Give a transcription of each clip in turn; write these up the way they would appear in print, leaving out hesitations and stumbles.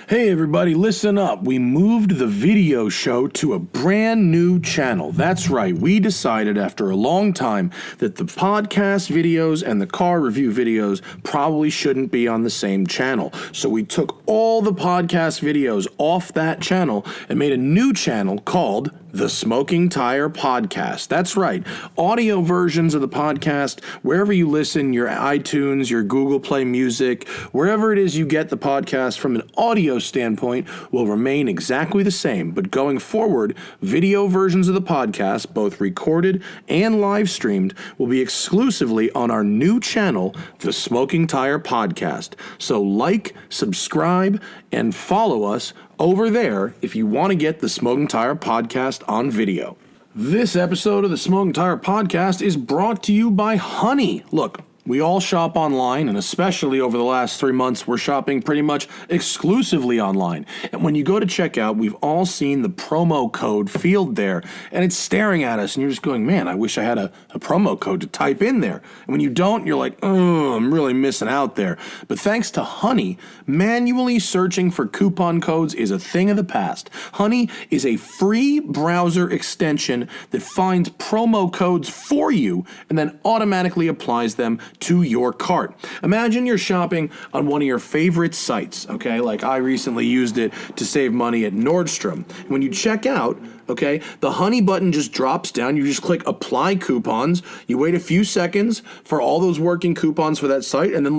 Hey everybody, listen up. We moved the video show to a brand new channel. That's right, we decided after a long time that the podcast videos and the car review videos probably shouldn't be on the same channel. So we took all the podcast videos off that channel and made a new channel called The Smoking Tire Podcast. That's right, audio versions of the podcast, wherever you listen, your iTunes, your Google Play Music, wherever it is you get the podcast from an audio standpoint will remain exactly the same, but going forward, video versions of the podcast, both recorded and live streamed, will be exclusively on our new channel, The Smoking Tire Podcast. So like, subscribe, and follow us over there if you want to get the Smoking Tire Podcast on video. This episode of the Smoking Tire Podcast is brought to you by Honey. Look, we all shop online, and especially over the last 3 months, we're shopping pretty much exclusively online. And when you go to checkout, we've all seen the promo code field there, and it's staring at us, and you're just going, man, I wish I had a promo code to type in there. And when you don't, you're like, oh, I'm really missing out there. But thanks to Honey, manually searching for coupon codes is a thing of the past. Honey is a free browser extension that finds promo codes for you and then automatically applies them to your cart. Imagine you're shopping on one of your favorite sites, okay? Like I recently used it to save money at Nordstrom. When you check out, okay, the Honey button just drops down. You just click apply coupons. You wait a few seconds for all those working coupons for that site, and then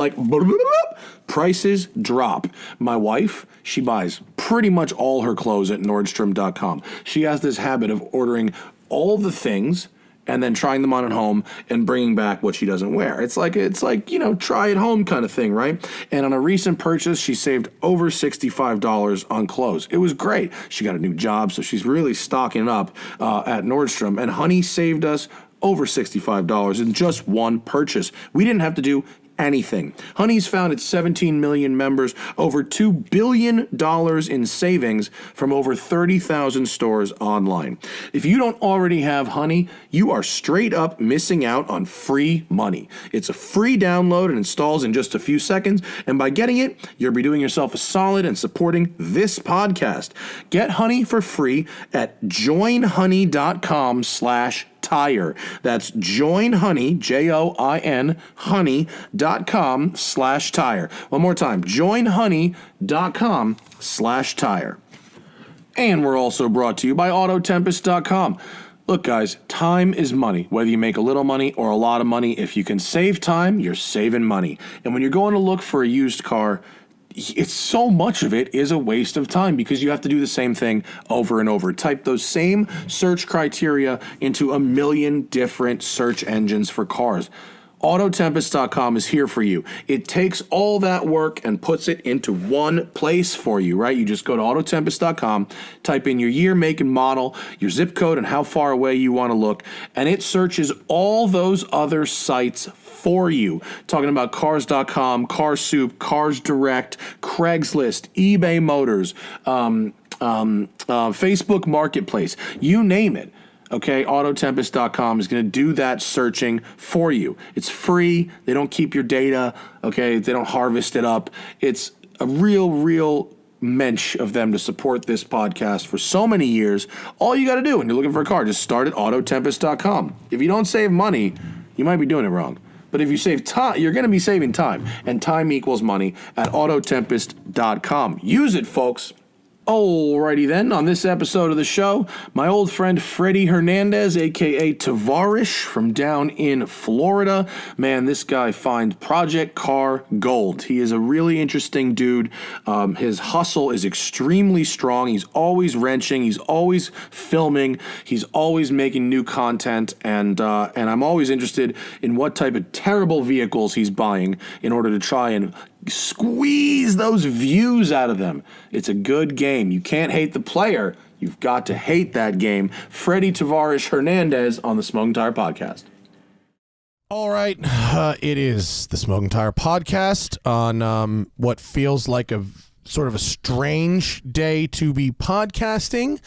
prices drop. My wife, she buys pretty much all her clothes at Nordstrom.com. She has this habit of ordering all the things and then trying them on at home and bringing back what she doesn't wear. It's like, try at home kind of thing, right? And on a recent purchase, she saved over $65 on clothes. It was great. She got a new job, so she's really stocking up at Nordstrom. And Honey saved us over $65 in just one purchase. We didn't have to do anything. Honey's found its 17 million members over $2 billion in savings from over 30,000 stores online. If you don't already have Honey, you are straight up missing out on free money. It's a free download and installs in just a few seconds, and by getting it, you'll be doing yourself a solid and supporting this podcast. Get Honey for free at joinhoney.com/tire. That's joinhoney, Join, honey.com/tire. One more time, joinhoney.com/tire. And we're also brought to you by autotempest.com. Look, guys, time is money. Whether you make a little money or a lot of money, if you can save time, you're saving money. And when you're going to look for a used car, it's so much of it is a waste of time because you have to do the same thing over and over. Type those same search criteria into a million different search engines for cars. Autotempest.com is here for you. It takes all that work and puts it into one place for you, right? You just go to autotempest.com, type in your year, make, and model, your zip code, and how far away you want to look, and it searches all those other sites for you. Talking about cars.com, Car Soup, Cars Direct, Craigslist, eBay Motors, Facebook Marketplace, you name it. Okay, autotempest.com is going to do that searching for you. It's free. They don't keep your data. Okay, they don't harvest it up. It's a real mensch of them to support this podcast for so many years. All you got to do when you're looking for a car, just start at autotempest.com. If you don't save money, you might be doing it wrong. But if you save time, you're going to be saving time. And time equals money at autotempest.com. Use it, folks. Alrighty then, on this episode of the show, my old friend Freddy Hernandez, a.k.a. Tavarish from down in Florida. Man, this guy finds project car gold. He is a really interesting dude. His hustle is extremely strong. He's always wrenching. He's always filming. He's always making new content. And I'm always interested in what type of terrible vehicles he's buying in order to try and squeeze those views out of them. It's a good game. You can't hate the player. You've got to hate that game. Freddy Tavarish Hernandez on the Smoking Tire Podcast. All right. It is the Smoking Tire Podcast on what feels like a sort of a strange day to be podcasting.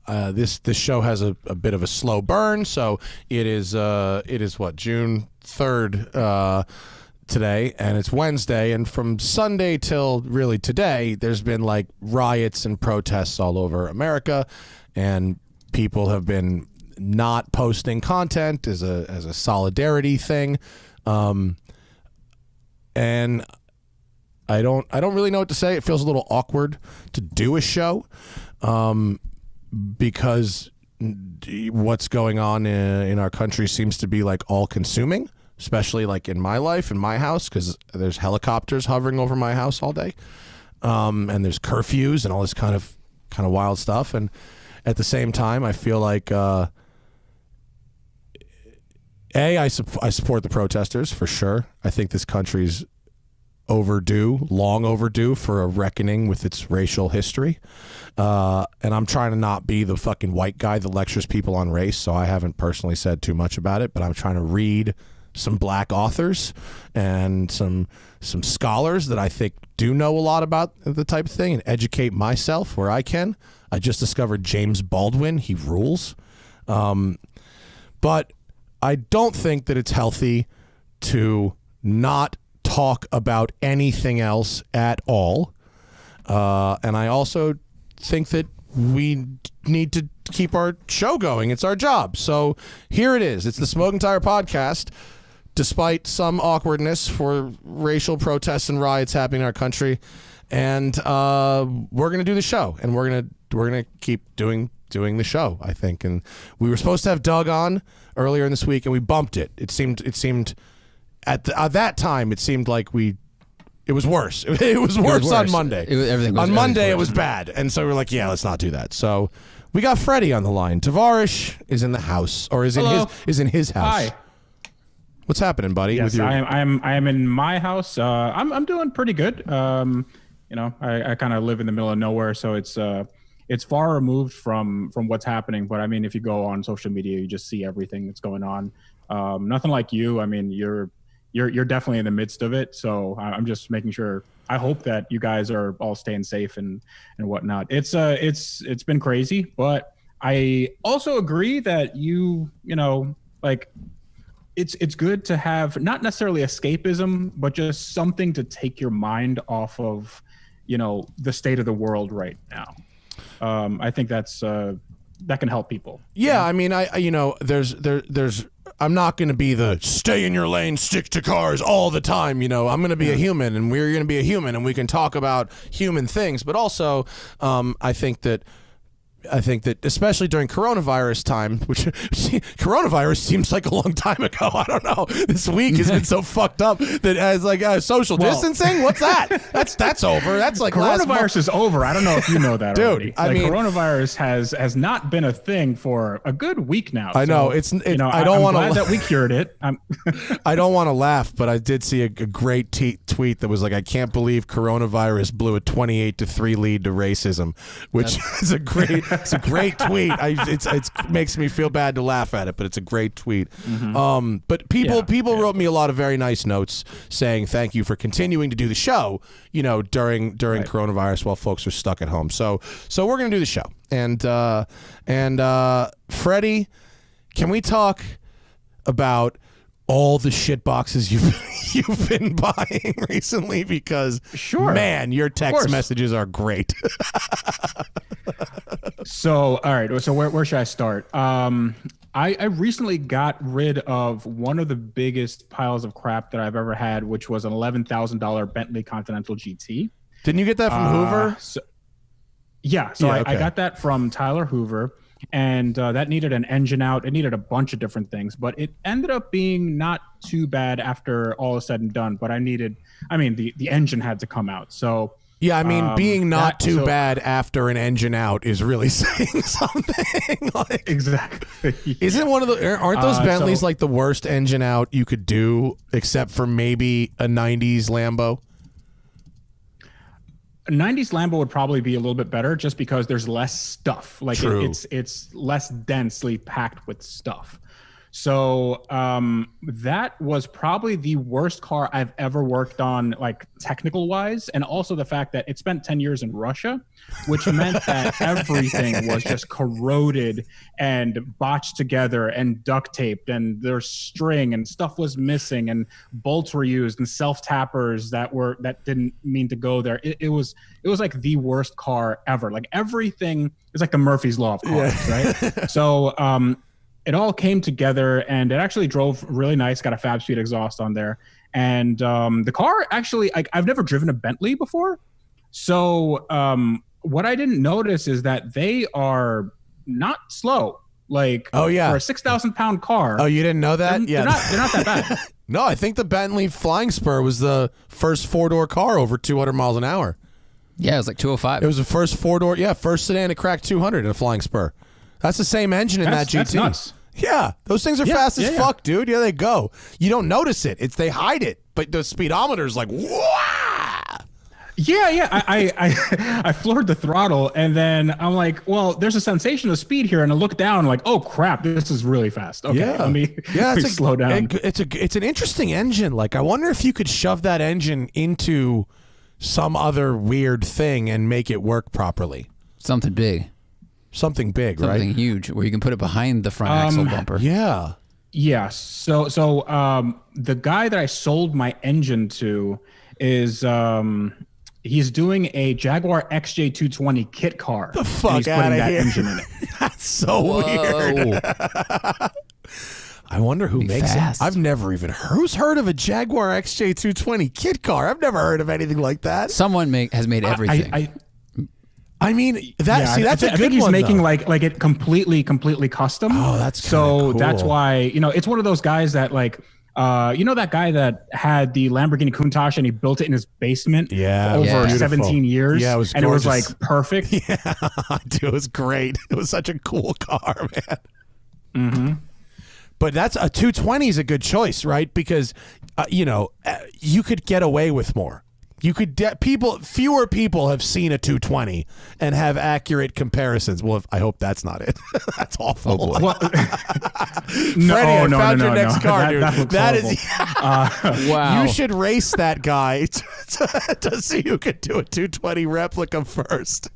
This show has a bit of a slow burn, so it is what, June 3rd, today, and it's Wednesday, and from Sunday till really today, there's been like riots and protests all over America, and people have been not posting content as a solidarity thing, and I don't really know what to say. It feels a little awkward to do a show, because what's going on in our country seems to be like all consuming, especially like in my life, in my house, because there's helicopters hovering over my house all day, and there's curfews and all this kind of wild stuff. And at the same time, I feel like I support the protesters for sure. I think this country's long overdue for a reckoning with its racial history. And I'm trying to not be the fucking white guy that lectures people on race, so I haven't personally said too much about it, but I'm trying to read some black authors and some scholars that I think do know a lot about the type of thing and educate myself where I can. I just discovered James Baldwin. He rules. But I don't think that it's healthy to not talk about anything else at all. And I also think that we need to keep our show going. It's our job. So here it is. It's the Smoking Tire Podcast. Despite some awkwardness for racial protests and riots happening in our country, and we're gonna do the show, and we're gonna keep doing the show, I think. And we were supposed to have Doug on earlier in this week, and we bumped it. It seemed at that time it seemed like it was worse. It was worse on Monday. On Monday it was bad, and so we were like, yeah, let's not do that. So we got Freddy on the line. Tavarish is in the house, or is in his house. Hi. What's happening, buddy? Yes, I am in my house. I'm doing pretty good. I kind of live in the middle of nowhere, so it's far removed from what's happening. But I mean, if you go on social media, you just see everything that's going on. Nothing like you. I mean, you're definitely in the midst of it. So I'm just making sure. I hope that you guys are all staying safe and whatnot. It's been crazy, but I also agree that it's good to have not necessarily escapism, but just something to take your mind off of, the state of the world right now. I think that can help people. Yeah, I mean, there's I'm not going to be the stay in your lane, stick to cars all the time. I'm going to be a human, and we're going to be a human, and we can talk about human things. But also, I think that especially during coronavirus time, which coronavirus seems like a long time ago. I don't know. This week has been so fucked up that as like social distancing. What's that? That's over. That's like coronavirus is over. I don't know if you know that, dude. Already. I mean, coronavirus has not been a thing for a good week now. I know I don't want to. Glad that we cured it. I don't want to laugh, but I did see a great tweet that was like, I can't believe coronavirus blew a 28-3 lead to racism, which is a great. It's a great tweet. It makes me feel bad to laugh at it, but it's a great tweet. Mm-hmm. But people wrote me a lot of very nice notes saying thank you for continuing to do the show, during coronavirus while folks are stuck at home. So we're gonna do the show. And Freddy, can we talk about all the shit boxes you've been buying recently? Because man, your text messages are great. So, all right. So where should I start? I recently got rid of one of the biggest piles of crap that I've ever had, which was an $11,000 Bentley Continental GT. Didn't you get that from Hoover? I got that from Tyler Hoover, and that needed an engine out. It needed a bunch of different things, but it ended up being not too bad after all is said and done. But the engine had to come out. So yeah, I mean, being not too bad after an engine out is really saying something. Exactly. Isn't aren't those Bentleys like the worst engine out you could do, except for maybe a 90s Lambo? A 90s Lambo would probably be a little bit better just because there's less stuff. Like True. It's less densely packed with stuff. So that was probably the worst car I've ever worked on, like technical wise. And also the fact that it spent 10 years in Russia, which meant that everything was just corroded and botched together and duct taped, and there's string and stuff was missing, and bolts were used and self tappers that didn't mean to go there. It was like the worst car ever. Like everything is like the Murphy's Law of cars, right? So it all came together, and it actually drove really nice. Got a Fab Speed exhaust on there, and the car actually, I've never driven a Bentley before, so what I didn't notice is that they are not slow. Like, for a 6,000-pound car. Oh, you didn't know that? They're not that bad. No, I think the Bentley Flying Spur was the first four-door car over 200 miles an hour. Yeah, it was like 205. It was the first four-door, first sedan to crack 200 in a Flying Spur. That's the same engine in that GT. That's nuts. Yeah, those things are fast as fuck, dude. Yeah, they go. You don't notice it. They hide it, but the speedometer's like, wow. Yeah. I floored the throttle, and then I'm like, well, there's a sensation of speed here, and I look down, like, oh crap, this is really fast. Okay, let me slow down. It's an interesting engine. Like, I wonder if you could shove that engine into some other weird thing and make it work properly. Something big. Something right? Something huge, where you can put it behind the front axle bumper. Yeah. Yeah. So the guy that I sold my engine to is he's doing a Jaguar XJ220 kit car. The fuck out of here! Engine in it. That's so weird. I wonder who makes it. I've never even who's heard of a Jaguar XJ220 kit car. I've never heard of anything like that. Someone has made everything. I mean, that's a good one. I think he's making like it completely custom. Oh, that's so cool. That's why it's one of those guys that like that guy that had the Lamborghini Countach and he built it in his basement over 17 years. Yeah, it was gorgeous. And it was like perfect. Yeah, dude, it was great. It was such a cool car, man. Mm-hmm. But that's a 220 is a good choice, right? Because you could get away with more. You could fewer people have seen a 220 and have accurate comparisons. Well, I hope that's not it. That's awful. Oh, well, Freddy, I found your next car, dude. That is wow. You should race that guy to see who can do a 220 replica first.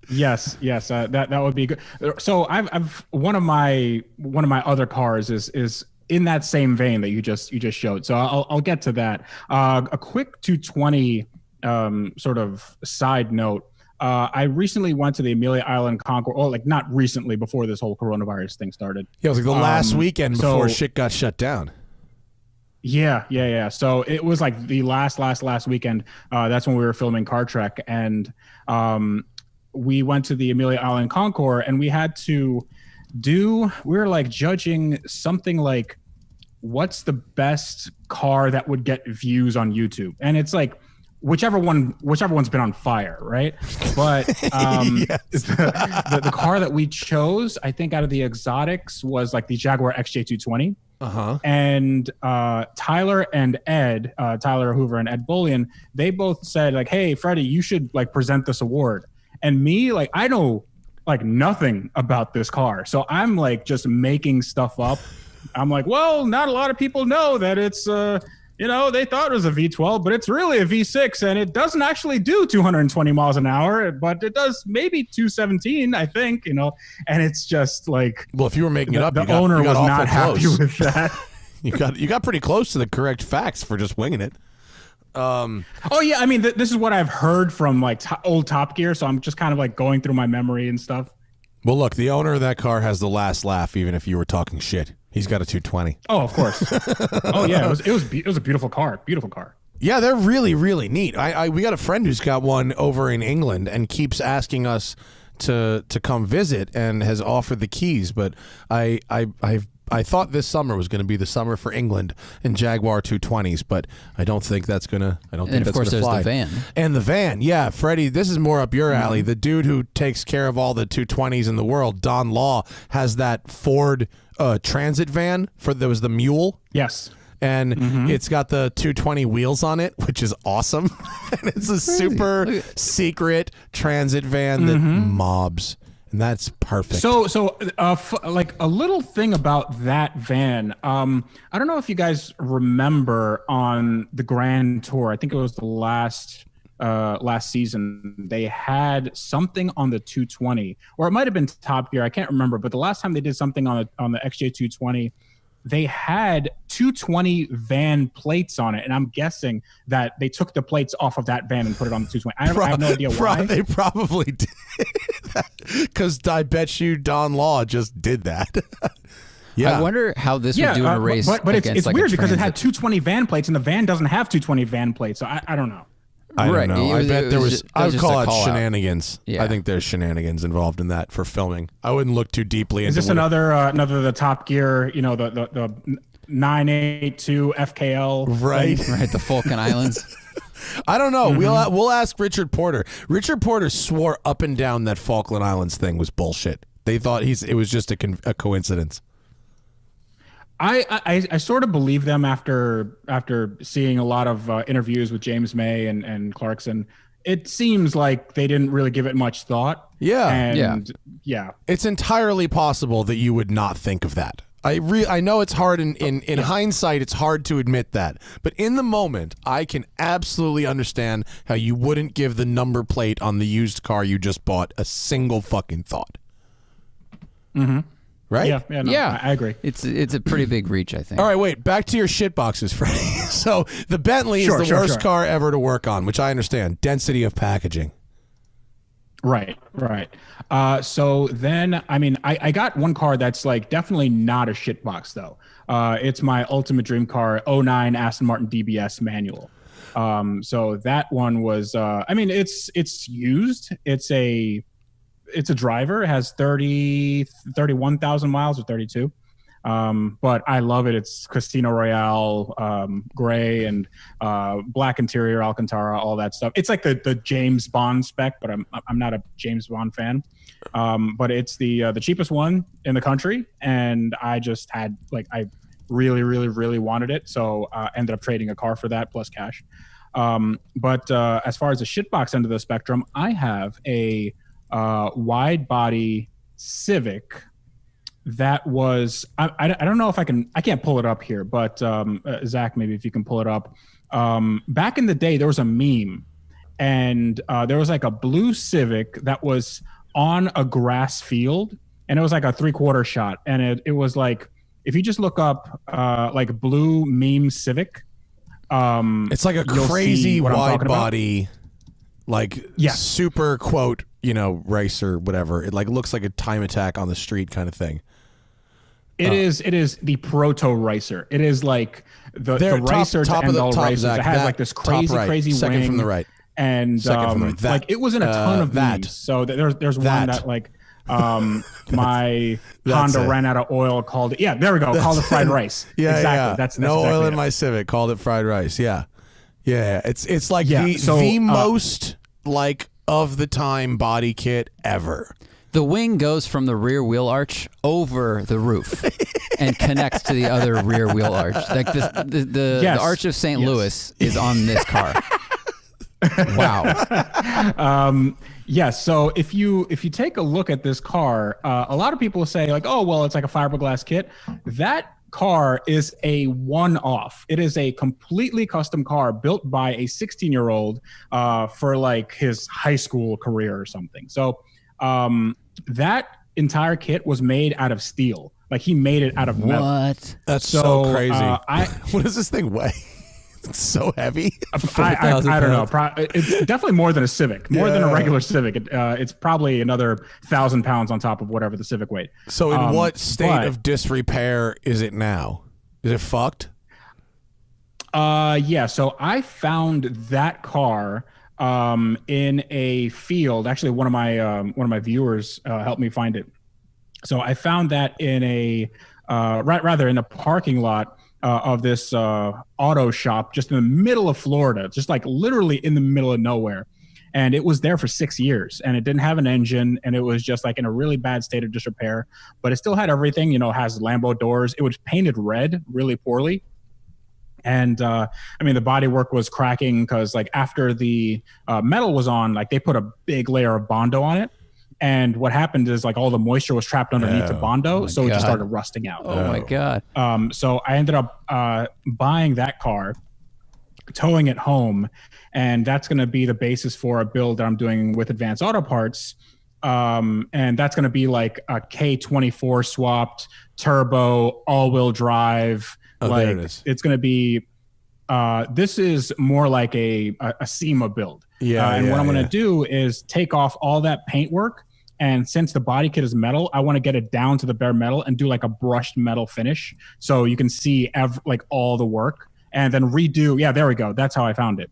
Yes, that would be good. So I've one of my other cars is in that same vein that you just showed. So I'll get to that. A quick 220 sort of side note. I recently went to the Amelia Island Concours. Oh, like not recently, before this whole coronavirus thing started. Yeah, it was like the last weekend before shit got shut down. Yeah. So it was like the last weekend. That's when we were filming Car Trek, and we went to the Amelia Island Concours, and we had to we were like judging something like what's the best car that would get views on YouTube, and it's like whichever one's been on fire, right? But the car that we chose, I think out of the exotics, was like the Jaguar XJ220. And Tyler and Ed, Tyler Hoover and Ed Bullion, they both said like, hey Freddie, you should like present this award. And me, like, I know like nothing about this car, so I'm like just making stuff up. I'm like, well, not a lot of people know that it's they thought it was a V12, but it's really a V6, and it doesn't actually do 220 miles an hour, but it does maybe 217, I think, and it's just like, well, if you were making it up, the owner was not happy with that. you got pretty close to the correct facts for just winging it. Oh yeah, I mean, this is what I've heard from like old Top Gear, so I'm just kind of like going through my memory and stuff. Well, look, the owner of that car has the last laugh, even if you were talking shit. He's got a 220. Oh, of course. Oh yeah, it was a beautiful car. Beautiful car. Yeah, they're really, really neat. We got a friend who's got one over in England and keeps asking us to come visit and has offered the keys, but I thought this summer was going to be the summer for England and Jaguar 220s, but I don't think that's going to. I don't think that's going to fly. And of course, there's the van. And the van, yeah, Freddie. This is more up your alley. The dude who takes care of all the 220s in the world, Don Law, has that Ford Transit van there was the Mule. Yes. And it's got the 220 wheels on it, which is awesome. And it's a super secret transit van that mobs. And that's perfect. Like a little thing about that van. I don't know if you guys remember on the Grand Tour. I think it was the last season. They had something on the 220, or it might have been Top Gear. I can't remember. But the last time they did something on the XJ 220, they had 220 van plates on it, and I'm guessing that they took the plates off of that van and put it on the 220. I have no idea why. They probably did, because I bet you Don Law just did that. Yeah. I wonder how this would do in a race. But it's like weird because it had 220 van plates, and the van doesn't have 220 van plates. So I don't know. I don't know. I bet there was. I would call it shenanigans. Yeah. I think there's shenanigans involved in that for filming. I wouldn't look too deeply into. Is this another the Top Gear? You know, the 982 FKL. Right. Right. The Falkland Islands. I don't know. We'll ask Richard Porter. Richard Porter swore up and down that Falkland Islands thing was bullshit. They thought it was just a coincidence. I sort of believe them after seeing a lot of interviews with James May and Clarkson. It seems like they didn't really give it much thought. Yeah. Yeah. It's entirely possible that you would not think of that. I know it's hard in hindsight. It's hard to admit that, but in the moment, I can absolutely understand how you wouldn't give the number plate on the used car you just bought a single fucking thought. Mm-hmm. Right? Yeah, I agree. It's a pretty big reach, I think. All right, wait. Back to your shit boxes, Freddie. So the Bentley is the worst car ever to work on, which I understand. Density of packaging. Right. So then, I mean, I got one car that's like definitely not a shit box though. It's my ultimate dream car, 09 Aston Martin DBS manual. So that one was, I mean, it's used. It's a driver. It has 31,000 miles or 32. But I love it. It's Casino Royale, gray and black interior, Alcantara, all that stuff. It's like the James Bond spec, but I'm not a James Bond fan. But it's the cheapest one in the country, and I just had I really, really, really wanted it, so ended up trading a car for that plus cash. But as far as the shitbox end of the spectrum, I have a wide body Civic that was I don't know if I can't pull it up here, but Zach, maybe if you can pull it up. Back in the day there was a meme, and there was like a blue Civic that was on a grass field, and it was like a 3/4 shot, and it was like, if you just look up like blue meme Civic, it's like a crazy wide body, super quote, racer, whatever. It like looks like a time attack on the street kind of thing. It is the proto racer. It is like the racer to end all racers. It has like this crazy second wing from the right, and second from the right. like it was in a ton of memes. So there's one that like my Honda ran out of oil, called it. Yeah, there we go. Called it fried rice. Yeah, exactly. Yeah. That's no exactly oil in it. my Civic. Called it fried rice. Yeah. It's like so, the most like of the time body kit ever. The wing goes from the rear wheel arch over the roof and connects to the other rear wheel arch. Like the Arch of St. Louis is on this car. Wow. So if you take a look at this car, a lot of people say like, oh, well, it's like a fiberglass kit. That car is a one-off. It is a completely custom car built by a 16-year-old for like his high school career or something. So that entire kit was made out of steel. Like he made it out of metal. What? That's so crazy. What does this thing weigh? It's so heavy. I don't know. It's definitely more than a Civic, more than a regular Civic. It's probably another 1,000 pounds on top of whatever the Civic weighed. So in what state of disrepair is it now? Is it fucked? Yeah. So I found that car in a field. Actually, one of my viewers helped me find it. So I found that in in a parking lot of this auto shop just in the middle of Florida, just like literally in the middle of nowhere. And it was there for 6 years, and it didn't have an engine, and it was just like in a really bad state of disrepair, but it still had everything, has Lambo doors. It was painted red really poorly. And I mean, the bodywork was cracking because like after the metal was on, like they put a big layer of Bondo on it. And what happened is like all the moisture was trapped underneath the Bondo, so it just started rusting out. Oh my God. So I ended up buying that car, towing it home, and that's going to be the basis for a build that I'm doing with Advanced Auto Parts. And that's going to be like a K24 swapped turbo, all-wheel drive. There it is. It's going to be this is more like a SEMA build. What I'm going to do is take off all that paintwork, and since the body kit is metal, I want to get it down to the bare metal and do like a brushed metal finish, so you can see like all the work, and then redo. Yeah, there we go. That's how I found it.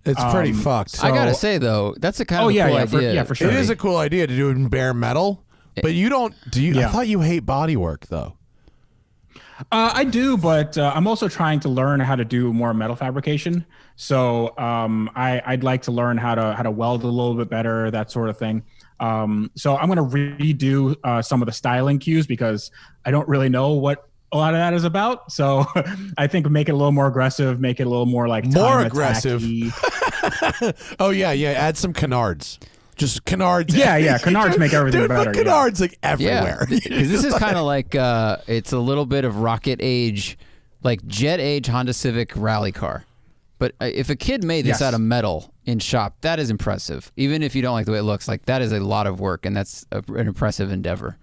It's pretty fucked. I gotta say though, that's a kind of a cool idea. For sure. It is a cool idea to do it in bare metal, but you don't. Do you? I thought you hate bodywork though. I do, but I'm also trying to learn how to do more metal fabrication. So I'd like to learn how to weld a little bit better, that sort of thing. So I'm going to redo some of the styling cues because I don't really know what a lot of that is about. So I think make it a little more aggressive, make it a little more like more aggressive. Oh yeah, add some canards. Just canards. Yeah. Canards make everything Dude, better. Canards like everywhere. Yeah, because this is kind of like it's a little bit of rocket age, like jet age Honda Civic rally car. But if a kid made this out of metal in shop, that is impressive. Even if you don't like the way it looks, like that is a lot of work, and that's an impressive endeavor.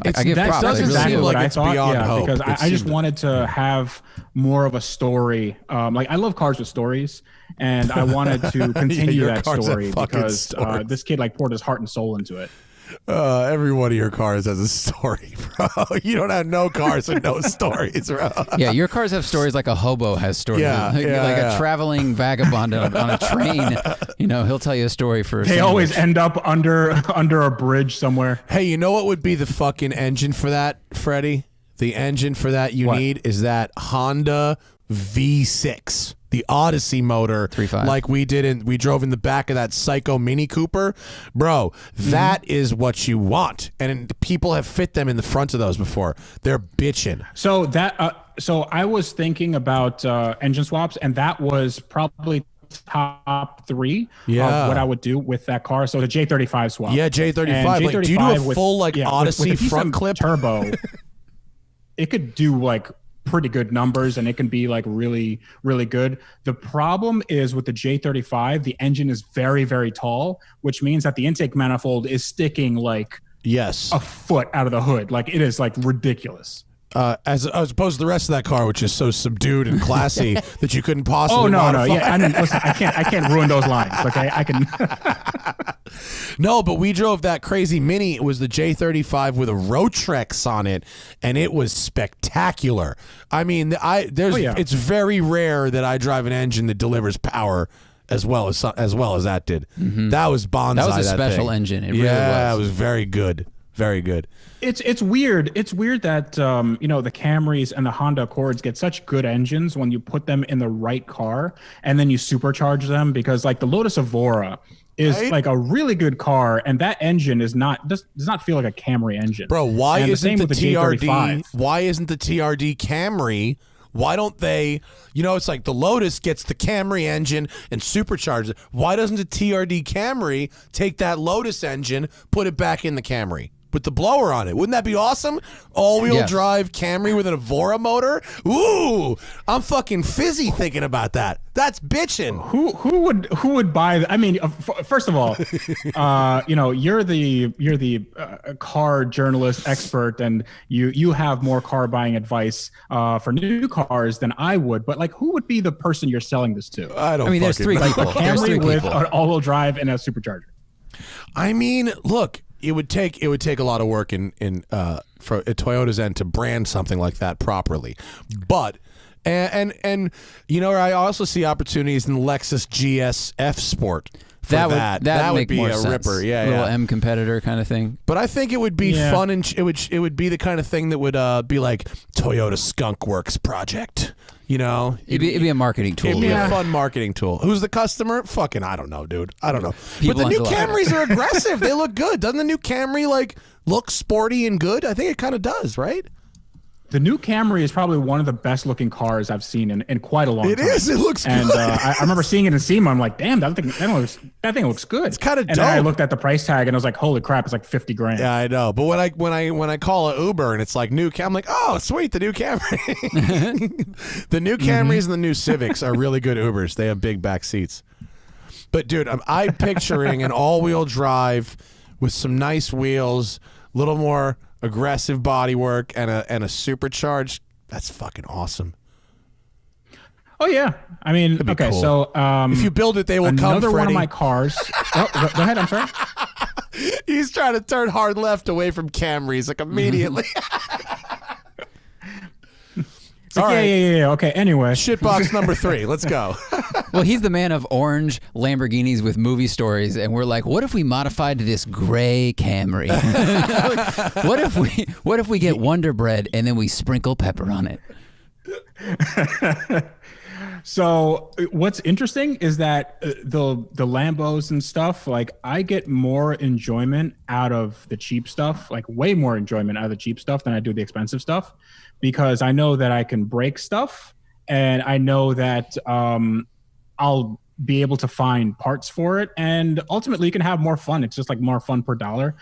I give props. Doesn't seem like it's beyond hope. Because I just wanted to have more of a story. Like I love cars with stories, and I wanted to continue that story because this kid like poured his heart and soul into it. Every one of your cars has a story, bro. You don't have no cars with no stories, bro. Yeah, your cars have stories like a hobo has stories. Like a traveling vagabond on a train. You know, he'll tell you a story for. They always end up under a bridge somewhere. Hey, you know what would be the fucking engine for that, Freddie? The engine for that you need is that Honda V6. The Odyssey motor, 3.5. like we drove in the back of that Psycho Mini Cooper, bro. That is what you want, and people have fit them in the front of those before. They're bitching. So so I was thinking about engine swaps, and that was probably top 3 of what I would do with that car. So the J35 swap. Yeah, J35. Like, do you do a full Odyssey with front clip turbo? It could do like pretty good numbers, and it can be like really, really good. The problem is with the J35, the engine is very, very tall, which means that the intake manifold is sticking like a foot out of the hood. Like it is like ridiculous. As opposed to the rest of that car, which is so subdued and classy that you couldn't possibly. modify. I mean, listen, I can't ruin those lines. Okay, I can. No, but we drove that crazy Mini. It was the J35 with a Rotrex on it, and it was spectacular. I mean, it's very rare that I drive an engine that delivers power as well as that did. Mm-hmm. That was bonsai. That was a special engine. It really was. It was very good. Very good. It's weird. It's weird that the Camrys and the Honda Accords get such good engines when you put them in the right car and then you supercharge them, because like the Lotus Evora is like a really good car, and that engine does not feel like a Camry engine. Bro, why isn't the TRD? Why isn't the TRD Camry? Why don't they? It's like the Lotus gets the Camry engine and supercharges it. Why doesn't the TRD Camry take that Lotus engine, put it back in the Camry with the blower on it? Wouldn't that be awesome? All-wheel drive Camry with an Evora motor? Ooh, I'm fucking fizzy thinking about that. That's bitching. Who would buy that? I mean, first of all, you're the car journalist expert, and you have more car buying advice for new cars than I would. But like, who would be the person you're selling this to? I don't. There's three people. Camry with an all-wheel drive and a supercharger. I mean, look. It would take a lot of work for Toyota's end to brand something like that properly, but and I also see opportunities in the Lexus GS F Sport. That would be a ripper, little M competitor kind of thing. But I think it would be fun, and it would be the kind of thing that would be like Toyota Skunk Works project. It'd be a marketing tool. It'd be a fun marketing tool. Who's the customer? Fucking, I don't know, dude. I don't know. But the new Camrys are aggressive. They look good. Doesn't the new Camry look sporty and good? I think it kind of does, right? The new Camry is probably one of the best looking cars I've seen in quite a long time. It is. It looks and, good. I remember seeing it in SEMA. I'm like, damn, that thing looks good. It's kind of dope. And then I looked at the price tag and I was like, holy crap, it's like 50 grand. Yeah, I know. But when I call an Uber and it's like new Cam, I'm like, oh, sweet, the new Camry. The new Camrys and the new Civics are really good Ubers. They have big back seats. But dude, I'm picturing an all-wheel drive with some nice wheels, a little more aggressive bodywork, and a supercharged. That's fucking awesome. Oh yeah, I mean, okay, cool. so if you build it, they will come. Another Freddy. one of my cars. Oh, go ahead. I'm sorry. He's trying to turn hard left away from Camrys like immediately. All right. Yeah. Okay. Anyway, shitbox number 3. Let's go. Well, he's the man of orange Lamborghinis with movie stories, and we're like, what if we modified this gray Camry? what if we get Wonder Bread and then we sprinkle pepper on it? So what's interesting is that the Lambos and stuff, like I get more enjoyment out of the cheap stuff, like way more enjoyment out of the cheap stuff than I do the expensive stuff, because I know that I can break stuff, and I know that I'll be able to find parts for it, and ultimately you can have more fun. It's just like more fun per dollar.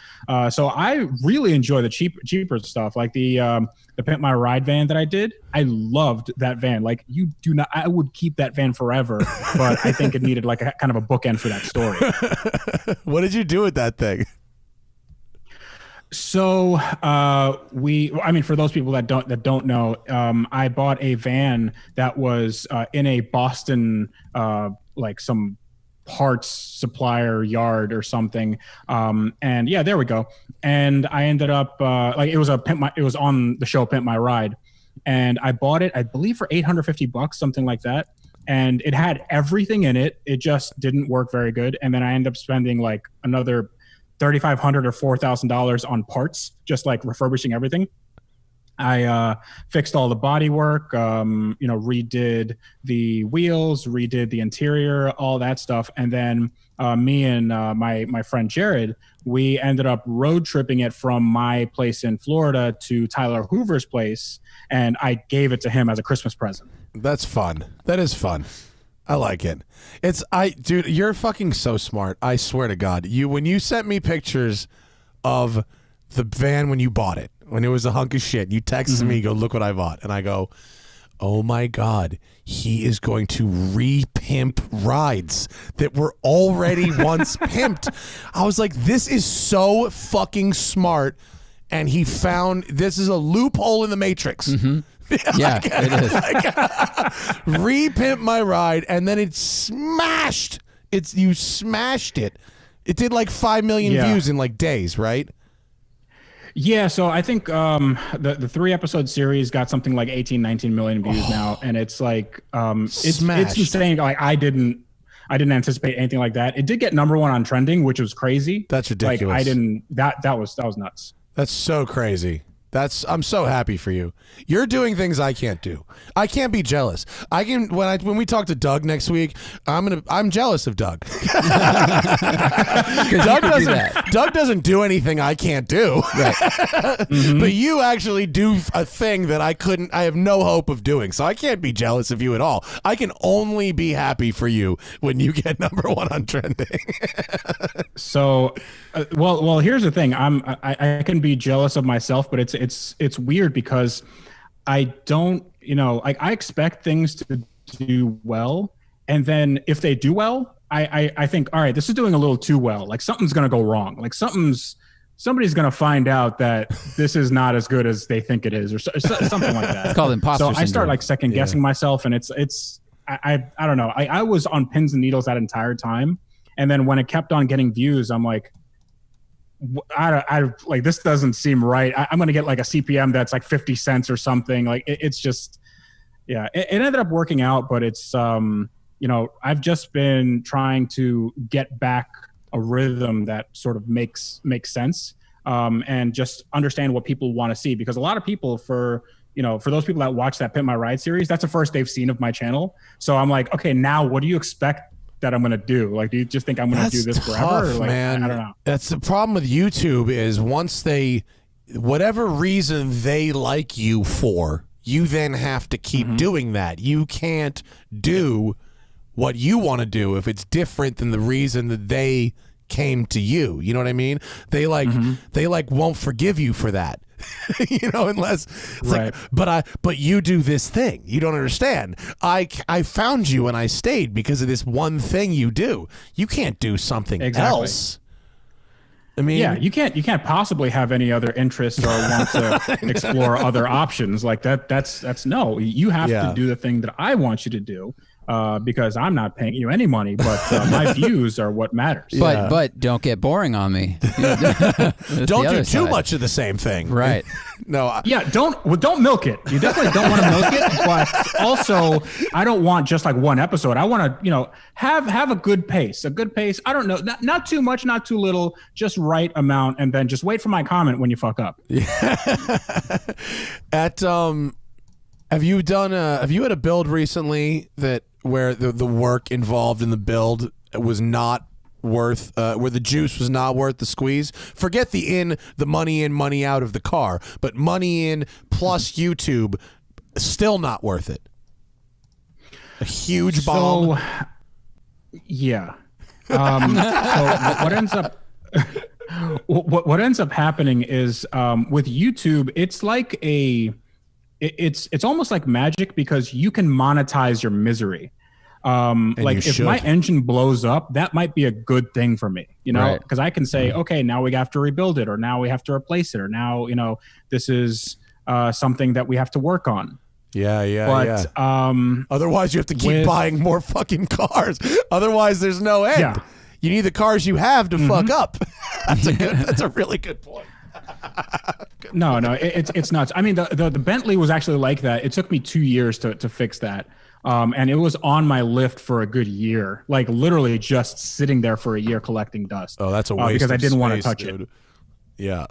So I really enjoy the cheaper stuff, like the Pimp My Ride van that I did. I loved that van. Like I would keep that van forever, but I think it needed like a kind of a bookend for that story. What did you do with that thing? So for those people that don't know, I bought a van that was in a Boston like some parts supplier yard or something, and yeah, there we go. And I ended up it was on the show Pimp My Ride, and I bought it, I believe, for $850, something like that. And it had everything in it. It just didn't work very good. And then I ended up spending like another $3,500 or $4,000 on parts, just like refurbishing everything. I fixed all the body work, redid the wheels, redid the interior, all that stuff. And then me and my friend Jared, we ended up road tripping it from my place in Florida to Tyler Hoover's place, and I gave it to him as a Christmas present. That's fun. That is fun. I like it. Dude, you're fucking so smart. I swear to God. When you sent me pictures of the van when you bought it, when it was a hunk of shit, you texted me, you go, look what I bought. And I go, oh my God, he is going to re-pimp rides that were already once pimped. I was like, this is so fucking smart. And he found, this is a loophole in the Matrix. Yeah, it is. Re-pimp my ride, and then it smashed. You smashed it. It did like 5 million views in like days, right? Yeah, so I think the 3-episode series got something like 18-19 million views now, and it's like it's insane. Like I didn't anticipate anything like that. It did get #1 on trending, which was crazy. That's ridiculous. Like that was nuts. That's so crazy. I'm so happy for you. You're doing things I can't do. I can't be jealous. I can when we talk to Doug next week, I'm jealous of Doug. Doug doesn't do anything I can't do. Right. But you actually do a thing that I have no hope of doing. So I can't be jealous of you at all. I can only be happy for you when you get #1 on trending. So well, here's the thing. I can be jealous of myself, but it's weird because I don't, I expect things to do well, and then if they do well, I think, all right, this is doing a little too well. Like something's gonna go wrong. Like somebody's gonna find out that this is not as good as they think it is, or something like that. It's called imposter syndrome. So I start like second guessing myself, and I don't know. I was on pins and needles that entire time, and then when it kept on getting views, I'm like, I like, this doesn't seem right. I'm going to get like a CPM that's like 50 cents or something. Like it's just, yeah, it ended up working out, but it's, I've just been trying to get back a rhythm that sort of makes sense, and just understand what people want to see, because a lot of people for those people that watch that Pimp My Ride series, that's the first they've seen of my channel. So I'm like, okay, now what do you expect that I'm going to do? Like, do you just think I'm going to do this forever? Or like, man. I don't know. That's the problem with YouTube, is once they whatever reason they like you for, you then have to keep doing that. You can't do what you want to do if it's different than the reason that they came to you. You know what I mean? They won't forgive you for that. Unless it's right. But you do this thing. You don't understand. I found you and I stayed because of this one thing you do. You can't do something else. I mean, yeah, you can't possibly have any other interests or want to explore other options like that. That's no. You have to do the thing that I want you to do. Because I'm not paying you any money, but my views are what matters. But don't get boring on me. Don't do too much of the same thing. Right. No. Don't milk it. You definitely don't want to milk it, but also I don't want just like one episode. I want to, have a good pace. I don't know, not too much, not too little, just right amount, and then just wait for my comment when you fuck up. Have you had a build recently where the work involved in the build was not worth, where the juice was not worth the squeeze? Forget the money in, money out of the car, but money in plus YouTube, still not worth it. A huge bomb. Yeah. So what ends up what ends up happening is with YouTube, it's like it's almost like magic because you can monetize your misery. Like if my engine blows up, that might be a good thing for me, because I can say, okay, now we have to rebuild it, or now we have to replace it, or now, this is something that we have to work on. But otherwise you have to keep buying more fucking cars. Otherwise there's no end. Yeah. You need the cars you have to fuck up. That's a really good point. No, it's nuts. I mean, the Bentley was actually like that. It took me 2 years to fix that. And it was on my lift for a good year, like literally just sitting there for a year collecting dust. Oh, that's a waste because I didn't want to space, touch dude. it. Yeah.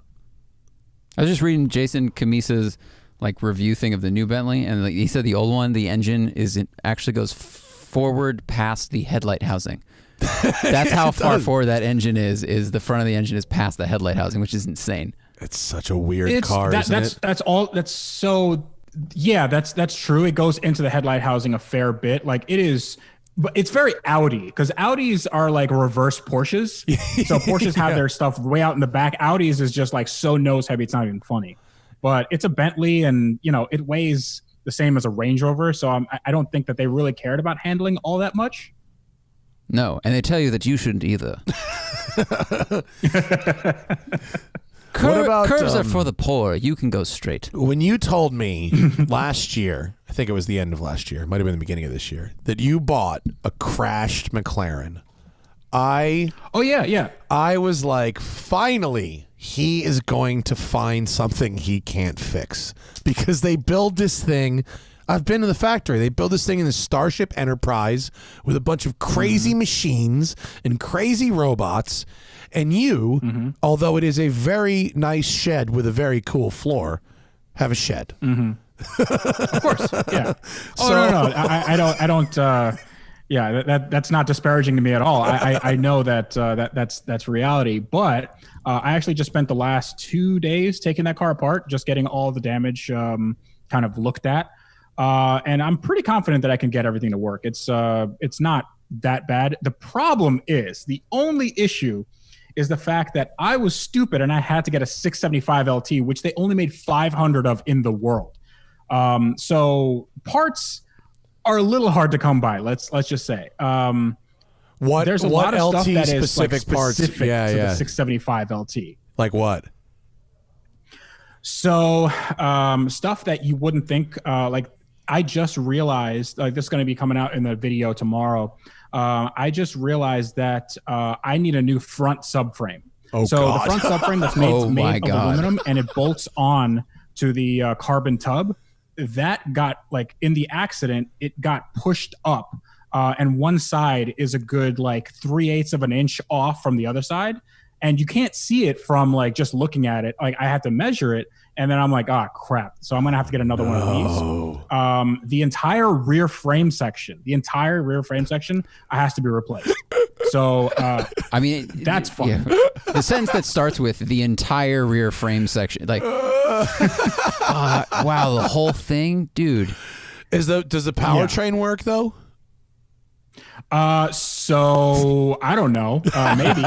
I was just reading Jason Camisa's review thing of the new Bentley, and he said the old one, the engine actually goes forward past the headlight housing. That's how far forward that engine is the front of the engine is past the headlight housing, which is insane. It's such a weird car, isn't it? That's true. It goes into the headlight housing a fair bit. Like it is, but it's very Audi, because Audis are like reverse Porsches. So Porsches have their stuff way out in the back. Audis is just like so nose heavy, it's not even funny. But it's a Bentley, and it weighs the same as a Range Rover. So I don't think that they really cared about handling all that much. No, and they tell you that you shouldn't either. Curves are for the poor. You can go straight. When you told me last year, I think it was the end of last year, might have been the beginning of this year, that you bought a crashed McLaren, I was like, finally, he is going to find something he can't fix, because they build this thing. I've been to the factory. They build this thing in the Starship Enterprise with a bunch of crazy machines and crazy robots. And you, although it is a very nice shed with a very cool floor, have a shed. Of course, yeah. No. I don't. Yeah, that's not disparaging to me at all. I know that's reality. But I actually just spent the last 2 days taking that car apart, just getting all the damage kind of looked at. And I'm pretty confident that I can get everything to work. It's not that bad. The problem is, the only issue is the fact that I was stupid and I had to get a 675 LT, which they only made 500 of in the world. So parts are a little hard to come by. Let's just say. There's a lot of stuff that is specific parts to the 675 LT. Like what? So stuff that you wouldn't think, I just realized, this is going to be coming out in the video tomorrow. I just realized that I need a new front subframe. The front subframe that's made of aluminum, and it bolts on to the carbon tub. That got, in the accident, it got pushed up, and one side is a good 3/8 of an inch off from the other side. And you can't see it from just looking at it. I had to measure it, and then I'm like, crap. So I'm gonna have to get another one of these. The entire rear frame section, has to be replaced. So, I mean, that's fun. Yeah. The sentence that starts with the entire rear frame section, like, wow, the whole thing, dude. Does the powertrain work though? So I don't know, maybe.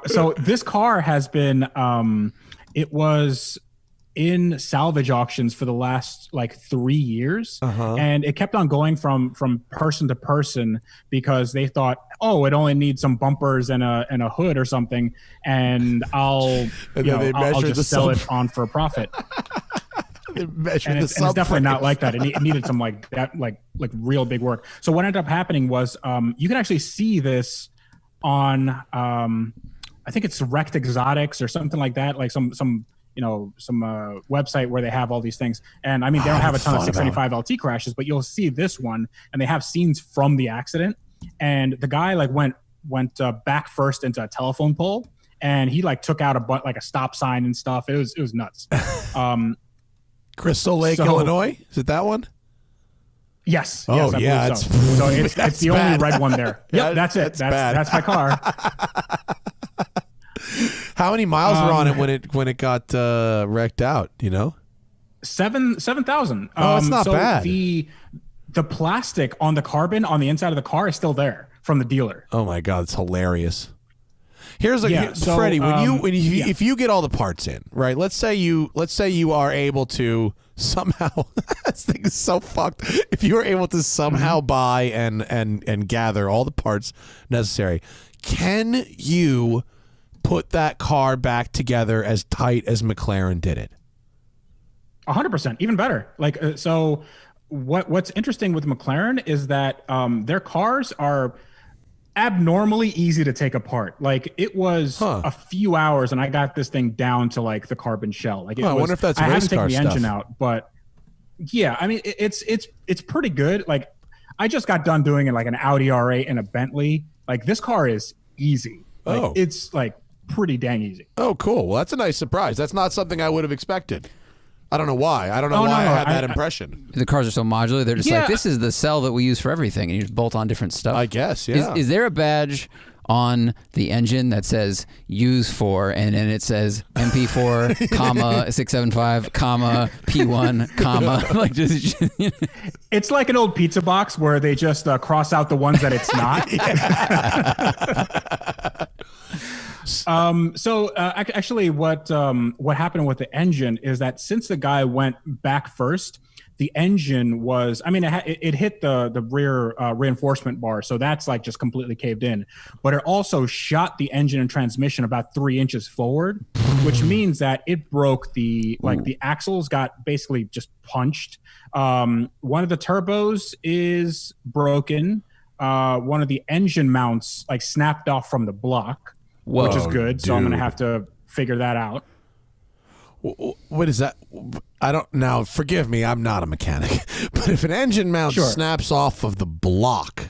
So this car has been, it was in salvage auctions for the last like 3 years, and it kept on going from person to person because they thought, oh, it only needs some bumpers and a hood or something, and I'll just sell it on for a profit. And it's definitely not like that. It needed some like real big work. So what ended up happening was you can actually see this on I think it's Wrecked Exotics or something like that, like some website where they have all these things. And I mean, they don't have a ton of 675 LT crashes, but you'll see this one, and they have scenes from the accident. And the guy like went back first into a telephone pole, and he like took out a stop sign and stuff. It was nuts. Crystal Lake, Illinois? Is it that one? Yes. Oh, yes, yeah. So it's the only red one there. Yep, that's it. That's my car. How many miles were on it when it got wrecked out? You know, 7,000. Oh, that's not bad. The plastic on the carbon on the inside of the car is still there from the dealer. Oh my God, it's hilarious. Here's Freddie, Freddie, if you get all the parts in, right? Let's say you are able to somehow this thing is so fucked. If you are able to somehow buy and gather all the parts necessary, can you put that car back together as tight as McLaren did it? 100%, even better. Like so what's interesting with McLaren is that their cars are abnormally easy to take apart. Like it was a few hours and I got this thing down to like the carbon shell. Like I wonder if that's I race haven't car taken the stuff. engine out, but yeah, I mean it's pretty good. Like I just got done doing it like an Audi R8 and a Bentley. Like this car is easy. Like it's like pretty dang easy. Oh, cool. Well, that's a nice surprise. That's not something I would have expected. I don't know why. I had that impression. The cars are so modular. They're just like, this is the cell that we use for everything. And you just bolt on different stuff. I guess, yeah. Is there a badge on the engine that says use for, and then it says MP4, comma, 675, comma, P1, comma. Like just, It's like an old pizza box where they just cross out the ones that it's not. Actually what happened with the engine is that since the guy went back first, the engine was, I mean, it hit the rear reinforcement bar. So that's like just completely caved in, but it also shot the engine and transmission about 3 inches forward, which means that it broke the axles got basically just punched. One of the turbos is broken. One of the engine mounts like snapped off from the block. Whoa, which is good. Dude. So I'm going to have to figure that out. What is that? Now, forgive me, I'm not a mechanic, but if an engine mount snaps off of the block,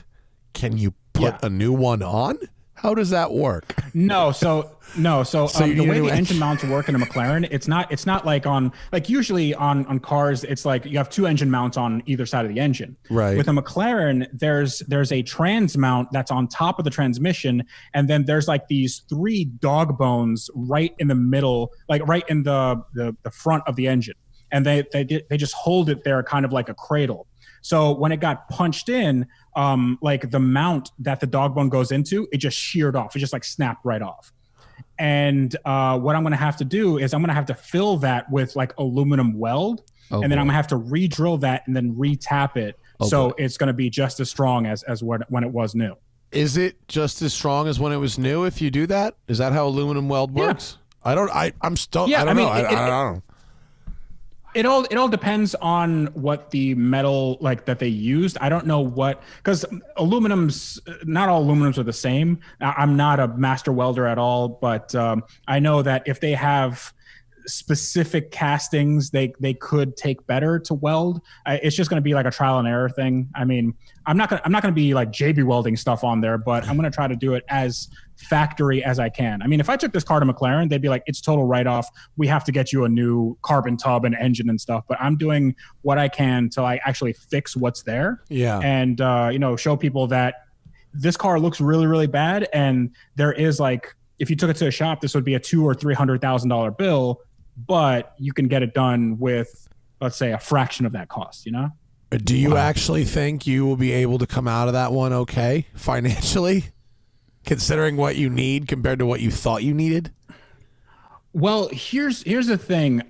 can you put a new one on? How does that work? No. So the way the engine mounts work in a McLaren, it's not like usually on cars, it's like you have 2 engine mounts on either side of the engine. Right. With a McLaren, there's a trans mount that's on top of the transmission, and then there's like these 3 dog bones right in the middle, like right in the front of the engine, and they just hold it there, kind of like a cradle. So when it got punched in, like the mount that the dog bone goes into, it just sheared off. It just like snapped right off. And what I'm going to have to do is I'm going to have to fill that with like aluminum weld, then I'm going to have to re-drill that and then re-tap it. It's going to be just as strong as when it was new. Is it just as strong as when it was new if you do that? Is that how aluminum weld works? Yeah. I'm still, I don't know. I don't know. It all depends on what the metal like that they used. I don't know what, because not all aluminums are the same. I'm not a master welder at all, but I know that if they have specific castings, they could take better to weld. It's just going to be like a trial and error thing. I mean, I'm not going to be like JB welding stuff on there, but I'm going to try to do it as factory as I can. I mean, if I took this car to McLaren, they'd be like, it's total write-off. We have to get you a new carbon tub and engine and stuff. But I'm doing what I can to like actually fix what's there. Yeah. And show people that this car looks really, really bad, and there is like, if you took it to a shop, this would be a $200,000 or $300,000 bill, but you can get it done with, let's say, a fraction of that cost, you know? Do you actually think you will be able to come out of that one okay financially, considering what you need compared to what you thought you needed? Well, here's the thing.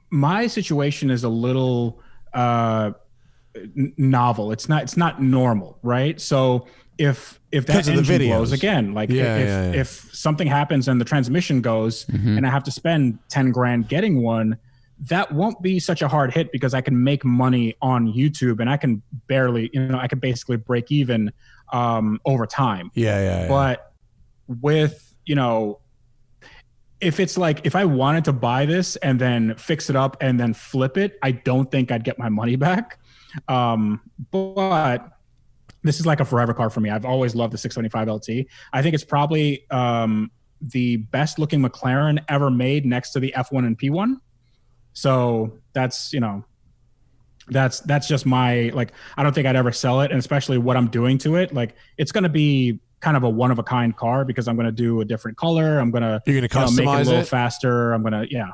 My situation is a little novel. It's not normal, right? So if that engine blows again, like if something happens and the transmission goes and I have to spend 10 grand getting one, that won't be such a hard hit because I can make money on YouTube and I can barely, I can basically break even over time. But with, if it's like, if I wanted to buy this and then fix it up and then flip it, I don't think I'd get my money back. But this is like a forever car for me. I've always loved the 675 LT. I think it's probably the best looking McLaren ever made next to the F1 and P1. So that's, that's just my, like, I don't think I'd ever sell it. And especially what I'm doing to it, like, it's going to be kind of a one of a kind car because I'm going to do a different color. I'm going to, you're going to customize make it a little it faster. I'm going to,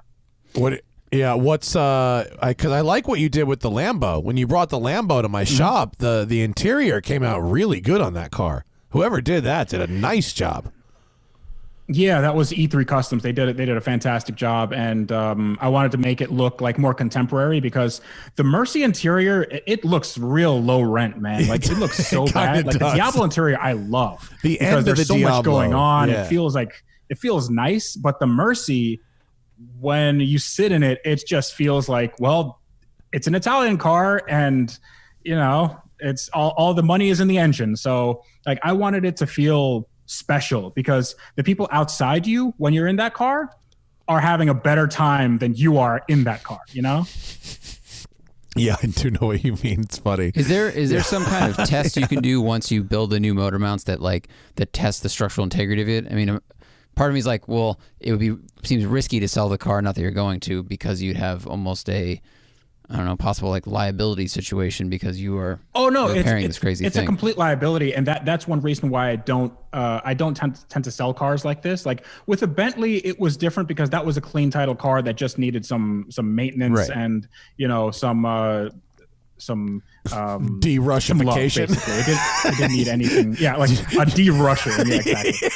what's because I like what you did with the Lambo. When you brought the Lambo to my shop, the interior came out really good on that car. Whoever did that did a nice job. Yeah, that was E3 Customs. They did a fantastic job, and I wanted to make it look like more contemporary because the Mercy interior, it looks real low rent, man. Like it looks so bad. Like the Diablo interior, I love because there's so much going on. Yeah. It feels nice, but the Mercy, when you sit in it, it just feels like, well, it's an Italian car, and it's all the money is in the engine. So like I wanted it to feel special because the people outside you when you're in that car are having a better time than you are in that car, Yeah, I do know what you mean. It's funny. Is there some kind of test you can do once you build the new motor mounts that test the structural integrity of it? I mean, part of me is like, well, seems risky to sell the car, not that you're going to, because you'd have almost a, I don't know, possible like liability situation because you are repairing this crazy thing. It's a complete liability, and that's one reason why I don't tend to sell cars like this. Like with a Bentley, it was different because that was a clean title car that just needed some maintenance and some de-Rushification. Basically, it didn't need anything. Yeah, like a de-Russian. Yeah, exactly.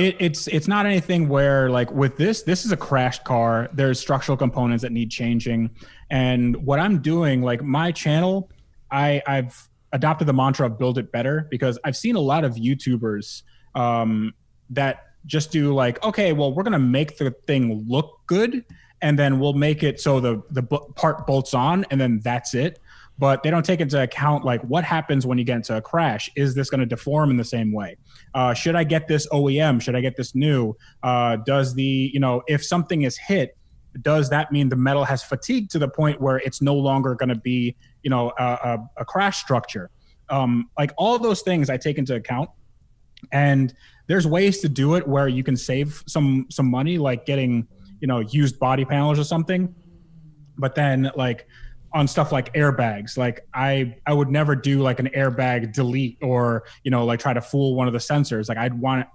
It's not anything where like with this is a crashed car. There's structural components that need changing. And what I'm doing, like my channel, I've adopted the mantra of build it better because I've seen a lot of YouTubers that just do like, okay, well, we're going to make the thing look good and then we'll make it so the part bolts on and then that's it. But they don't take into account like what happens when you get into a crash. Is this going to deform in the same way? Should I get this OEM? Should I get this new? Does the, if something is hit, does that mean the metal has fatigued to the point where it's no longer going to be, a crash structure? Like all those things I take into account. And there's ways to do it where you can save some money, like getting, used body panels or something. But then like, on stuff like airbags, like I would never do like an airbag delete or, like try to fool one of the sensors. Like I'd want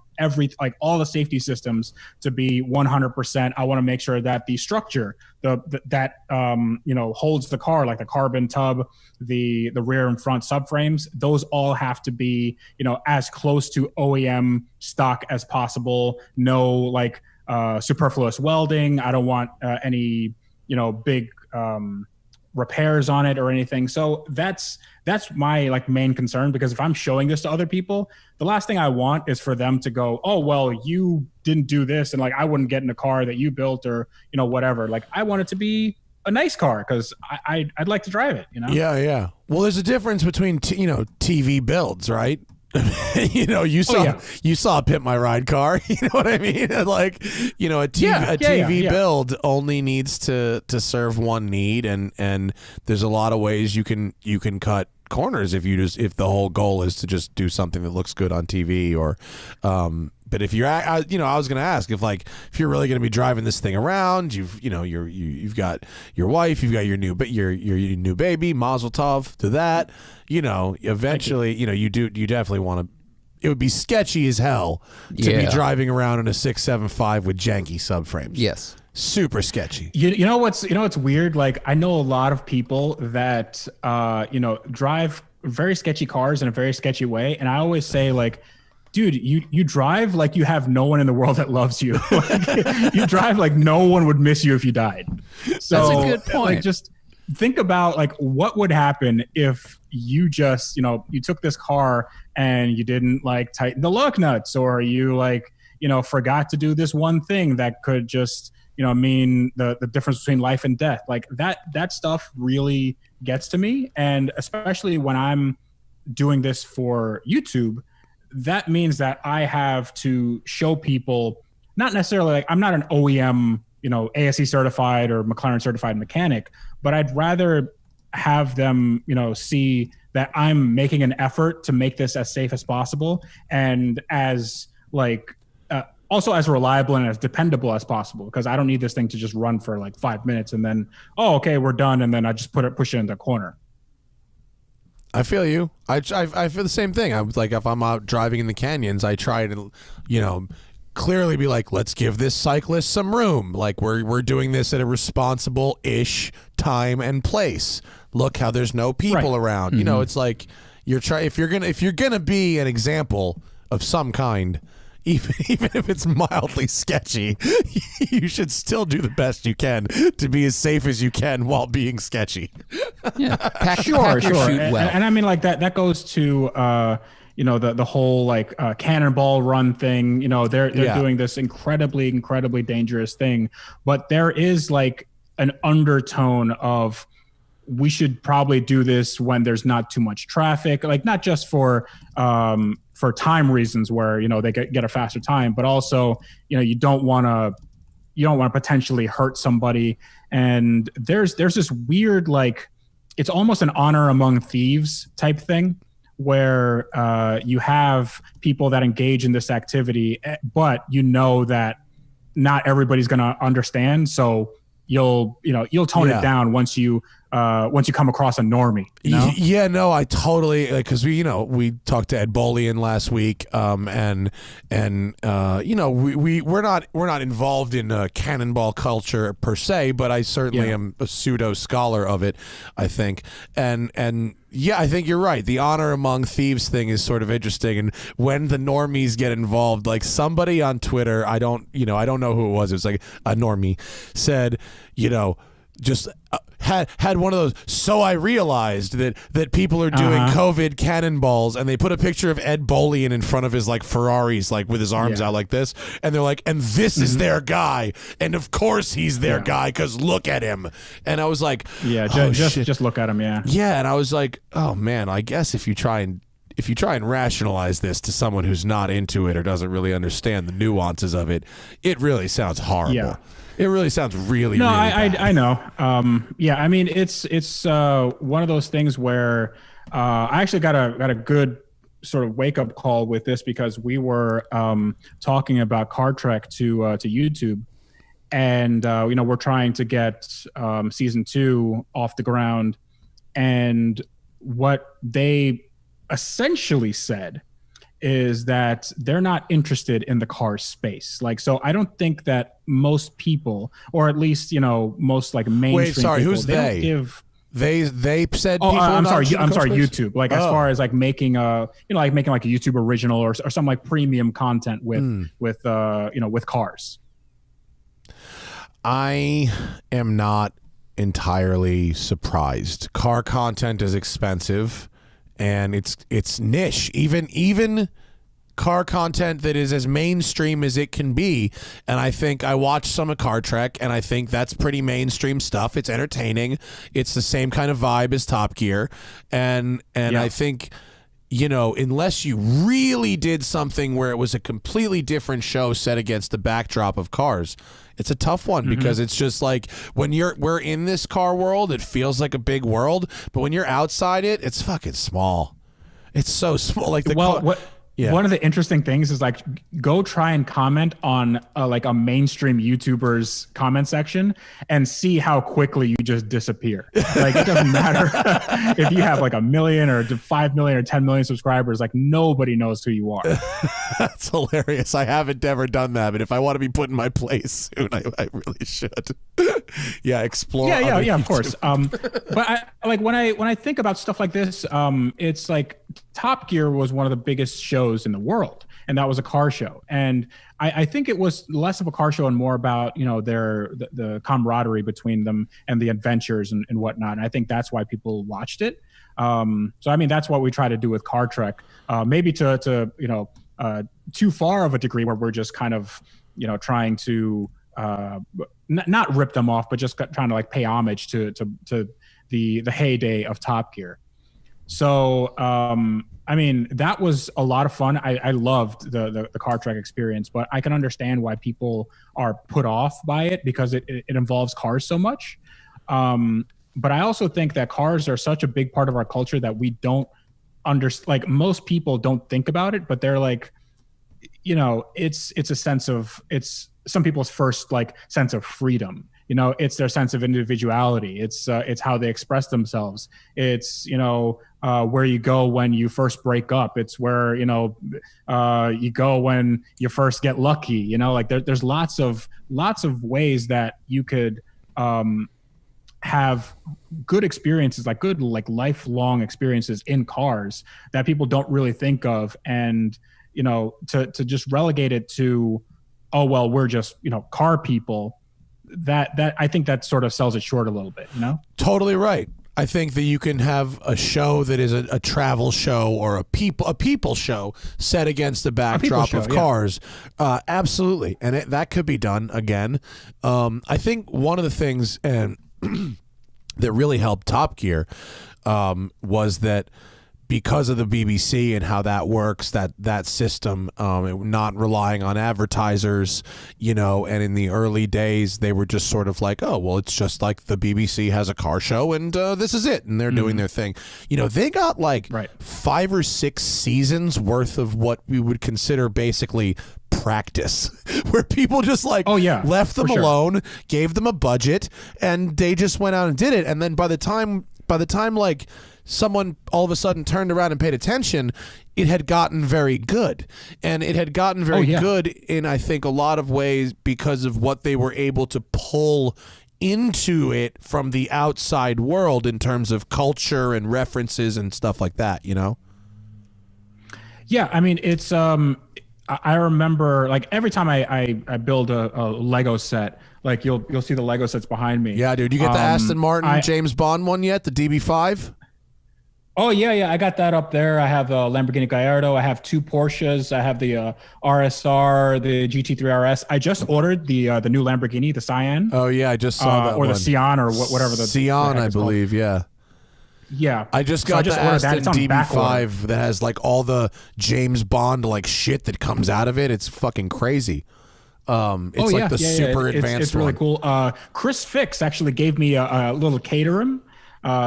all the safety systems to be 100%. I want to make sure that the structure that holds the car, like the carbon tub, the rear and front subframes, those all have to be, as close to OEM stock as possible. No like superfluous welding. I don't want any, big, repairs on it or anything. So that's my like main concern, because if I'm showing this to other people, the last thing I want is for them to go, oh, well, you didn't do this. And like, I wouldn't get in a car that you built or, whatever. Like I want it to be a nice car because I'd like to drive it, Yeah. Well, there's a difference between, TV builds, right? You saw a Pimp My Ride car. You know what I mean? Like, a TV build only needs to serve one need, and there's a lot of ways you can cut corners if the whole goal is to just do something that looks good on TV or But if you're, I was going to ask if you're really going to be driving this thing around, you've got your wife, you've got your new baby, Mazel Tov to that. Eventually, you definitely want to. It would be sketchy as hell to be driving around in a 675 with janky subframes. Yes. Super sketchy. You know what's weird? Like, I know a lot of people that drive very sketchy cars in a very sketchy way, and I always say, like, dude, you drive like you have no one in the world that loves you. Like, you drive like no one would miss you if you died. So that's a good point. Like, just think about like what would happen if you just you took this car and you didn't like tighten the lug nuts, or you forgot to do this one thing that could just mean the difference between life and death. Like that stuff really gets to me. And especially when I'm doing this for YouTube, that means that I have to show people, not necessarily like I'm not an OEM, ASE certified or McLaren certified mechanic, but I'd rather have them, see that I'm making an effort to make this as safe as possible and as also as reliable and as dependable as possible, because I don't need this thing to just run for like 5 minutes and then, oh, okay, we're done. And then I just push it in the corner. I feel you. I feel the same thing. I was like, if I'm out driving in the canyons, I try to, clearly be like, let's give this cyclist some room. Like we're doing this at a responsible-ish time and place. Look how there's no people around. Mm-hmm. It's like if you're gonna be an example of some kind, even if it's mildly sketchy, you should still do the best you can to be as safe as you can while being sketchy. Yeah, sure. Well. And I mean, like that goes to the whole like cannonball run thing. They're doing this incredibly dangerous thing, but there is like an undertone of, we should probably do this when there's not too much traffic, like not just for time reasons where they get a faster time, but also you don't want to potentially hurt somebody. And there's this weird, like, it's almost an honor among thieves type thing where you have people that engage in this activity, but that not everybody's going to understand, so you'll tone it down once you come across a normie. Yeah, no, I totally, because we talked to Ed Bolian last week, and we're not involved in cannonball culture per se, but I certainly am a pseudo scholar of it, I think, and yeah, I think you're right. The honor among thieves thing is sort of interesting, and when the normies get involved, like somebody on Twitter, I don't know who it was. It was like a normie said, just had one of those. So I realized that people are doing COVID cannonballs, and they put a picture of Ed Bolian in front of his like Ferraris, like with his arms out like this, and they're like, and this is their guy, and of course he's their guy because look at him. And I was like, just look at him, yeah. And I was like, oh man, I guess if you try and rationalize this to someone who's not into it or doesn't really understand the nuances of it, it really sounds horrible. Yeah. It really sounds really bad. I know. I mean, it's one of those things where I actually got a good sort of wake up call with this, because we were talking about Car Trek to YouTube, and we're trying to get season 2 off the ground, and what they essentially said is that they're not interested in the car space. Like, so I don't think that most people, or at least, most like mainstream Wait, sorry, people, who's they? They said. Oh, people I'm sorry. I'm sorry. YouTube. Like, as far as like making like a YouTube original or some like premium content with cars. I am not entirely surprised. Car content is expensive, and it's niche. Even car content that is as mainstream as it can be. And I think I watched some of Car Trek, and I think that's pretty mainstream stuff. It's entertaining. It's the same kind of vibe as Top Gear, and I think, unless you really did something where it was a completely different show set against the backdrop of cars, it's a tough one, because it's just like when we're in this car world, it feels like a big world, but when you're outside it, it's fucking small. It's so small. Like Yeah. One of the interesting things is like go try and comment on like a mainstream YouTuber's comment section and see how quickly you just disappear. Like it doesn't matter if you have like 1 million or 5 million or 10 million subscribers, like nobody knows who you are. That's hilarious. I haven't ever done that, but if I want to be put in my place soon, I really should. Yeah, explore. Yeah, of course. But I like when I think about stuff like this, it's like Top Gear was one of the biggest shows in the world, and that was a car show. And I think it was less of a car show and more about, you know, the camaraderie between them and the adventures and whatnot. And I think that's why people watched it. So I mean, that's what we try to do with Car Trek. Maybe to you know, too far of a degree where we're just kind of, you know, trying to not rip them off, but just trying to like pay homage to the heyday of Top Gear. So I mean, that was a lot of fun. I loved the Car Trek experience, but I can understand why people are put off by it because it involves cars so much. But I also think that cars are such a big part of our culture that we don't understand. Like most people don't think about it, but they're like, you know, it's a sense of, it's some people's first like sense of freedom. You know, it's their sense of individuality. It's how they express themselves. It's, you know, where you go when you first break up. It's where, you know, you go when you first get lucky. You know, like there's lots of ways that you could have good experiences, like good, like lifelong experiences in cars that people don't really think of. And, you know, to just relegate it to, oh, well, we're just, you know, car people. That I think that sort of sells it short a little bit, you know? Totally right. I think that you can have a show that is a travel show or a people show set against the backdrop of cars. Yeah. Absolutely. And that could be done again. I think one of the things and that really helped Top Gear was that because of the BBC and how that works, that system, not relying on advertisers, you know, and in the early days, they were just sort of like, oh, well, it's just like the BBC has a car show and this is it. And they're doing their thing. You know, they got like 5 or 6 seasons worth of what we would consider basically practice where people just like left them alone, gave them a budget, and they just went out and did it. And then by the time like someone all of a sudden turned around and paid attention, it had gotten very good. And it had gotten very good in, I think, a lot of ways because of what they were able to pull into it from the outside world in terms of culture and references and stuff like that, you know? Yeah, I mean, it's I remember like every time I build a Lego set, like you'll see the Lego sets behind me. Yeah, dude. You get the Aston Martin James Bond one yet? The DB5? Oh yeah, I got that up there. I have a Lamborghini Gallardo. I have 2 Porsches. I have the RSR, the GT3 RS. I just ordered the new Lamborghini, the Cyan. Oh yeah, I just saw that or one. the Cyan or whatever the Cyan, I believe. Called. Yeah. I just got the Aston DB5 that has like all the James Bond like shit that comes out of it. It's fucking crazy. It's like the super advanced It's really one. cool. Chris Fix actually gave me a little caterum.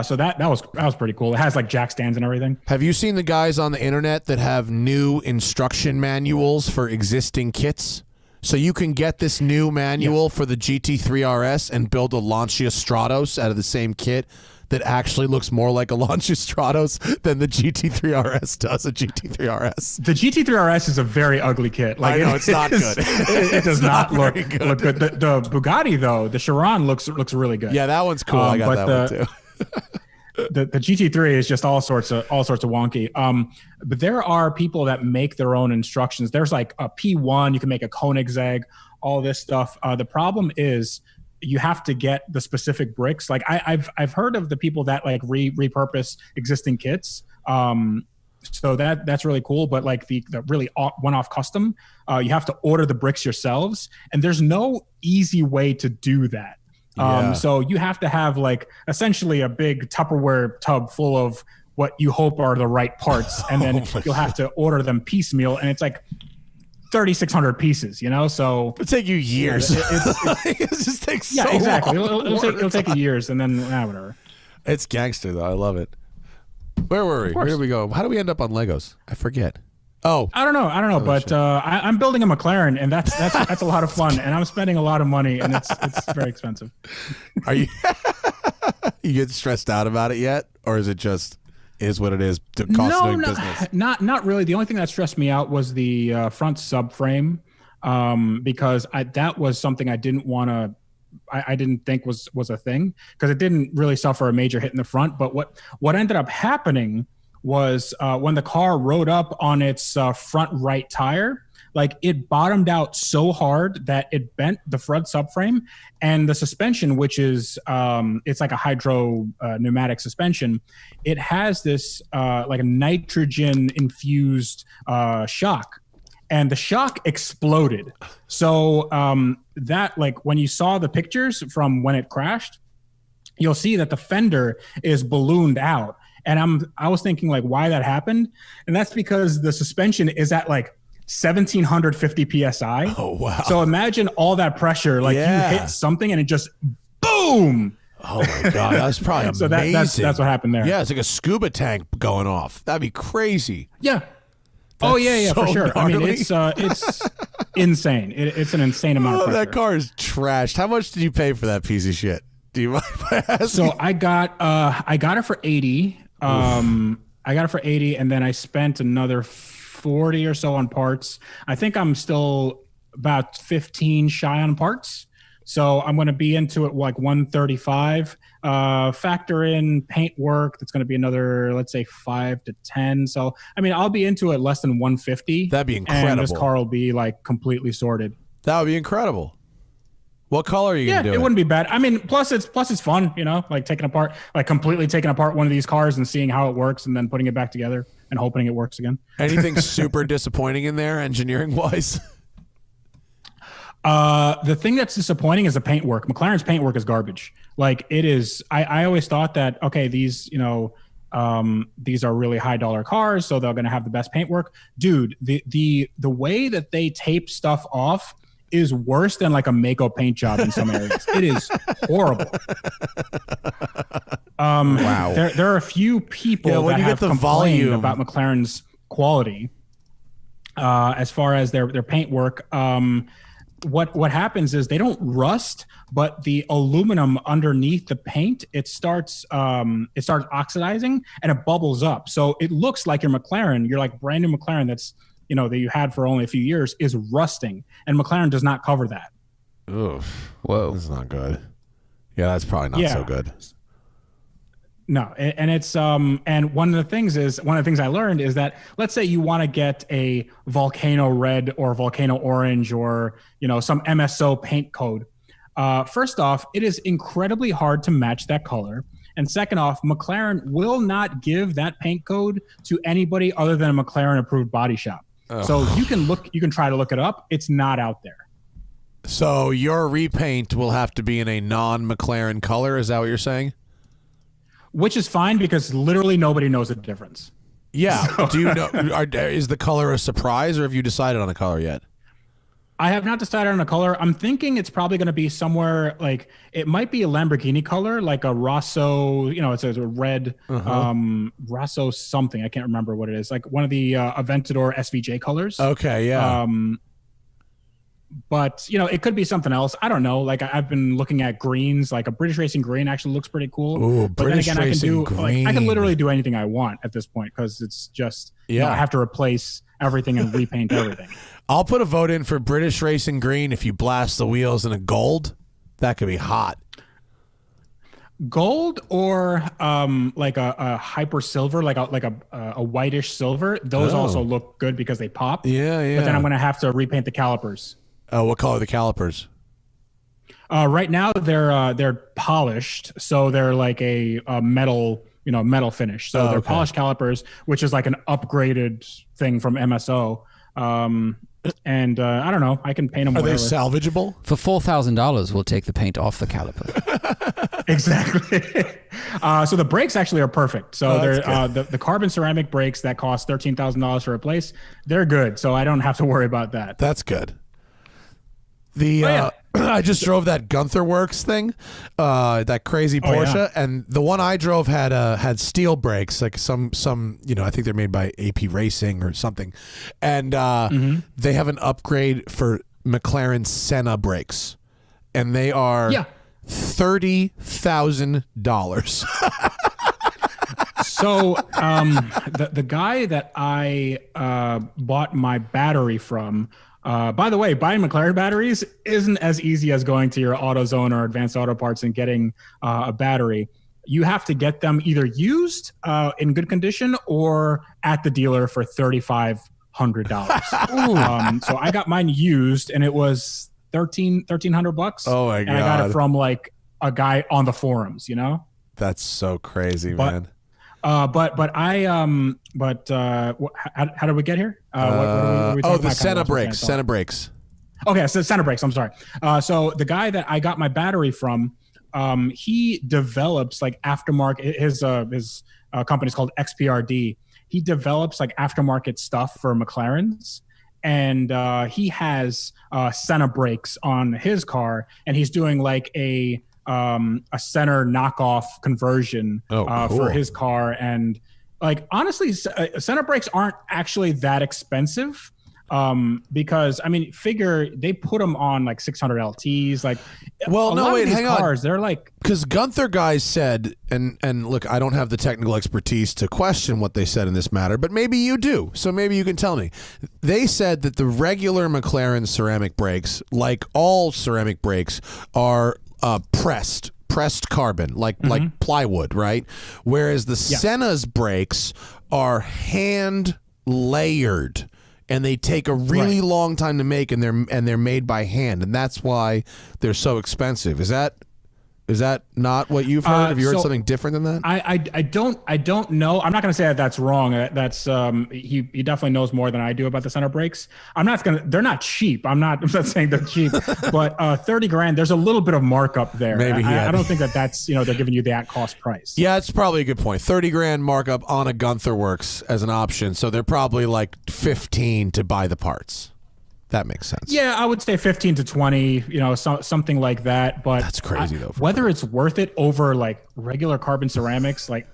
So that was pretty cool. It has like jack stands and everything. Have you seen the guys on the internet that have new instruction manuals for existing kits? So you can get this new manual for the GT3 RS and build a Lancia Stratos out of the same kit that actually looks more like a Lancia Stratos than the GT3 RS does a GT3 RS. The GT3 RS is a very ugly kit. Like, I know, it's not good. It does not look good. The Bugatti though, the Chiron looks really good. Yeah, that one's cool. I got that one too. The GT3 is just all sorts of wonky. But there are people that make their own instructions. There's like a P1, you can make a Koenigsegg, all this stuff. The problem is you have to get the specific bricks. Like I've heard of the people that like repurpose existing kits. So that's really cool. But like the really one-off custom, you have to order the bricks yourselves, and there's no easy way to do that. So you have to have like essentially a big Tupperware tub full of what you hope are the right parts, and then you'll have to order them piecemeal, and it's like 3,600 pieces, you know. So it'll take you years. It just takes so exactly. long. It'll take you years, and then whatever. It's gangster though. I love it. Where were we? Where did we go? How do we end up on Legos? I forget. Oh, I don't know, but I'm building a McLaren, and that's a lot of fun, and I'm spending a lot of money, and it's very expensive. Are you you get stressed out about it yet, or is it just is what it is? The cost of doing business. Not really. The only thing that stressed me out was the front subframe, because that was something I didn't want to. I didn't think was a thing because it didn't really suffer a major hit in the front. But what ended up happening was when the car rode up on its front right tire, like it bottomed out so hard that it bent the front subframe, and the suspension, which is it's like a hydro pneumatic suspension, it has this like a nitrogen infused shock. And the shock exploded. So that, like, when you saw the pictures from when it crashed, you'll see that the fender is ballooned out. And I was thinking, like, why that happened. And that's because the suspension is at like 1,750 PSI. Oh, wow. So imagine all that pressure, like you hit something and it just boom. Oh my God, that's probably So amazing. that's what happened there. Yeah, it's like a scuba tank going off. That'd be crazy. Yeah. That's yeah, so for sure. gnarly. I mean, it's insane. It's an insane amount of pressure. That car is trashed. How much did you pay for that piece of shit? Do you mind if I ask? So I got it for 80. I got it for 80, and then I spent another 40 or so on parts. I think I'm still about 15 shy on parts. So I'm going to be into it like 135. Factor in paint work. That's going to be another, let's say, 5 to 10. So, I mean, I'll be into it less than 150. That'd be incredible. And this car will be like completely sorted. That would be incredible. What color are you going to do? It wouldn't be bad. I mean, plus it's fun, you know, like completely taking apart one of these cars and seeing how it works and then putting it back together and hoping it works again. Anything super disappointing in there, engineering wise? The thing that's disappointing is the paintwork. McLaren's paintwork is garbage. Like it is. I always thought that, okay, these, you know, these are really high dollar cars, so they're going to have the best paintwork. Dude, the way that they tape stuff off is worse than like a Mako paint job in some areas. It is horrible. Wow. There are a few people that have complained about McLaren's quality as far as their paintwork. What happens is they don't rust, but the aluminum underneath the paint, it starts oxidizing and it bubbles up. So it looks like your McLaren, your like brand new McLaren that's, you know, that you had for only a few years is rusting, and McLaren does not cover that. Oof. Whoa. That's not good. Yeah, that's probably not so good. No, and it's and one of the things I learned is that, let's say you want to get a volcano red or volcano orange or, you know, some MSO paint code. First off, it is incredibly hard to match that color. And second off, McLaren will not give that paint code to anybody other than a McLaren approved body shop. Oh. So you can try to look it up. It's not out there. So your repaint will have to be in a non-McLaren color. Is that what you're saying? Which is fine because literally nobody knows the difference. Yeah. So. Do you know? Is the color a surprise, or have you decided on a color yet? I have not decided on a color. I'm thinking it's probably going to be somewhere like, it might be a Lamborghini color, like a Rosso, you know, it's a red, Rosso something. I can't remember what it is. Like one of the Aventador SVJ colors. Okay, yeah. But, you know, it could be something else. I don't know. Like I've been looking at greens, like a British Racing green actually looks pretty cool. Ooh, but British then again, Racing green. I can literally do anything I want at this point because it's just, you know, I have to replace everything and repaint everything. I'll put a vote in for British Racing green if you blast the wheels in a gold. That could be hot. Gold or like a hyper silver, like a whitish silver. Those also look good because they pop. Yeah. But then I'm going to have to repaint the calipers. Oh, what color are the calipers? Right now they're polished, so they're like a metal, you know, metal finish. So they're polished calipers, which is like an upgraded thing from MSO. And I don't know. I can paint them. Are they salvageable? For $4,000, we'll take the paint off the caliper. Exactly. So the brakes actually are perfect. So they're the carbon ceramic brakes that cost $13,000 to replace. They're good. So I don't have to worry about that. That's good. I just drove that Gunther Works thing, that crazy Porsche, and the one I drove had steel brakes, like some I think they're made by AP Racing or something, and they have an upgrade for McLaren Senna brakes, and they are $30,000. So the guy that I bought my battery from, by the way, buying McLaren batteries isn't as easy as going to your AutoZone or Advanced Auto Parts and getting a battery. You have to get them either used in good condition or at the dealer for $3,500. So I got mine used, and it was $1,300. Oh my god! And I got it from like a guy on the forums. That's so crazy, man. How did we get here? What are we talking the about? Senna brakes. Senna brakes. Okay, so Senna brakes. I'm sorry. So the guy that I got my battery from, he develops like aftermarket. His company is called XPRD. He develops like aftermarket stuff for McLarens, and he has Senna brakes on his car, and he's doing like a Senna knockoff conversion for his car. And like, honestly, Senna brakes aren't actually that expensive, because I mean, figure they put them on like 600 LTs. Like, hang on. They're like, because Gunther guys said, and look, I don't have the technical expertise to question what they said in this matter, but maybe you do. So maybe you can tell me. They said that the regular McLaren ceramic brakes, like all ceramic brakes, are pressed carbon, like plywood, right? Whereas the Senna's brakes are hand layered, and they take a really long time to make, and they're made by hand, and that's why they're so expensive. Is that not what you've heard? Have you heard something different than that? I don't know. I'm not going to say that that's wrong. That's he definitely knows more than I do about the Senna brakes. They're not cheap. I'm not saying they're cheap, but $30,000. There's a little bit of markup there. Maybe I don't think that's they're giving you the at cost price. Yeah, it's probably a good point. $30,000 markup on a Gunther Works as an option, so they're probably like 15 to buy the parts. That makes sense. Yeah, I would say 15 to 20, something like that. But that's crazy though. Whether it's worth it over like regular carbon ceramics, like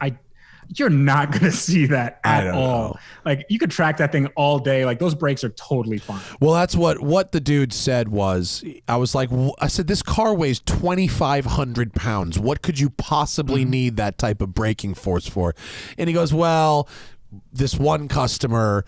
you're not going to see that at all. Know. Like, you could track that thing all day. Like, those brakes are totally fine. Well, that's what the dude said was, I said, this car weighs 2,500 pounds. What could you possibly need that type of braking force for? And he goes, well, this one customer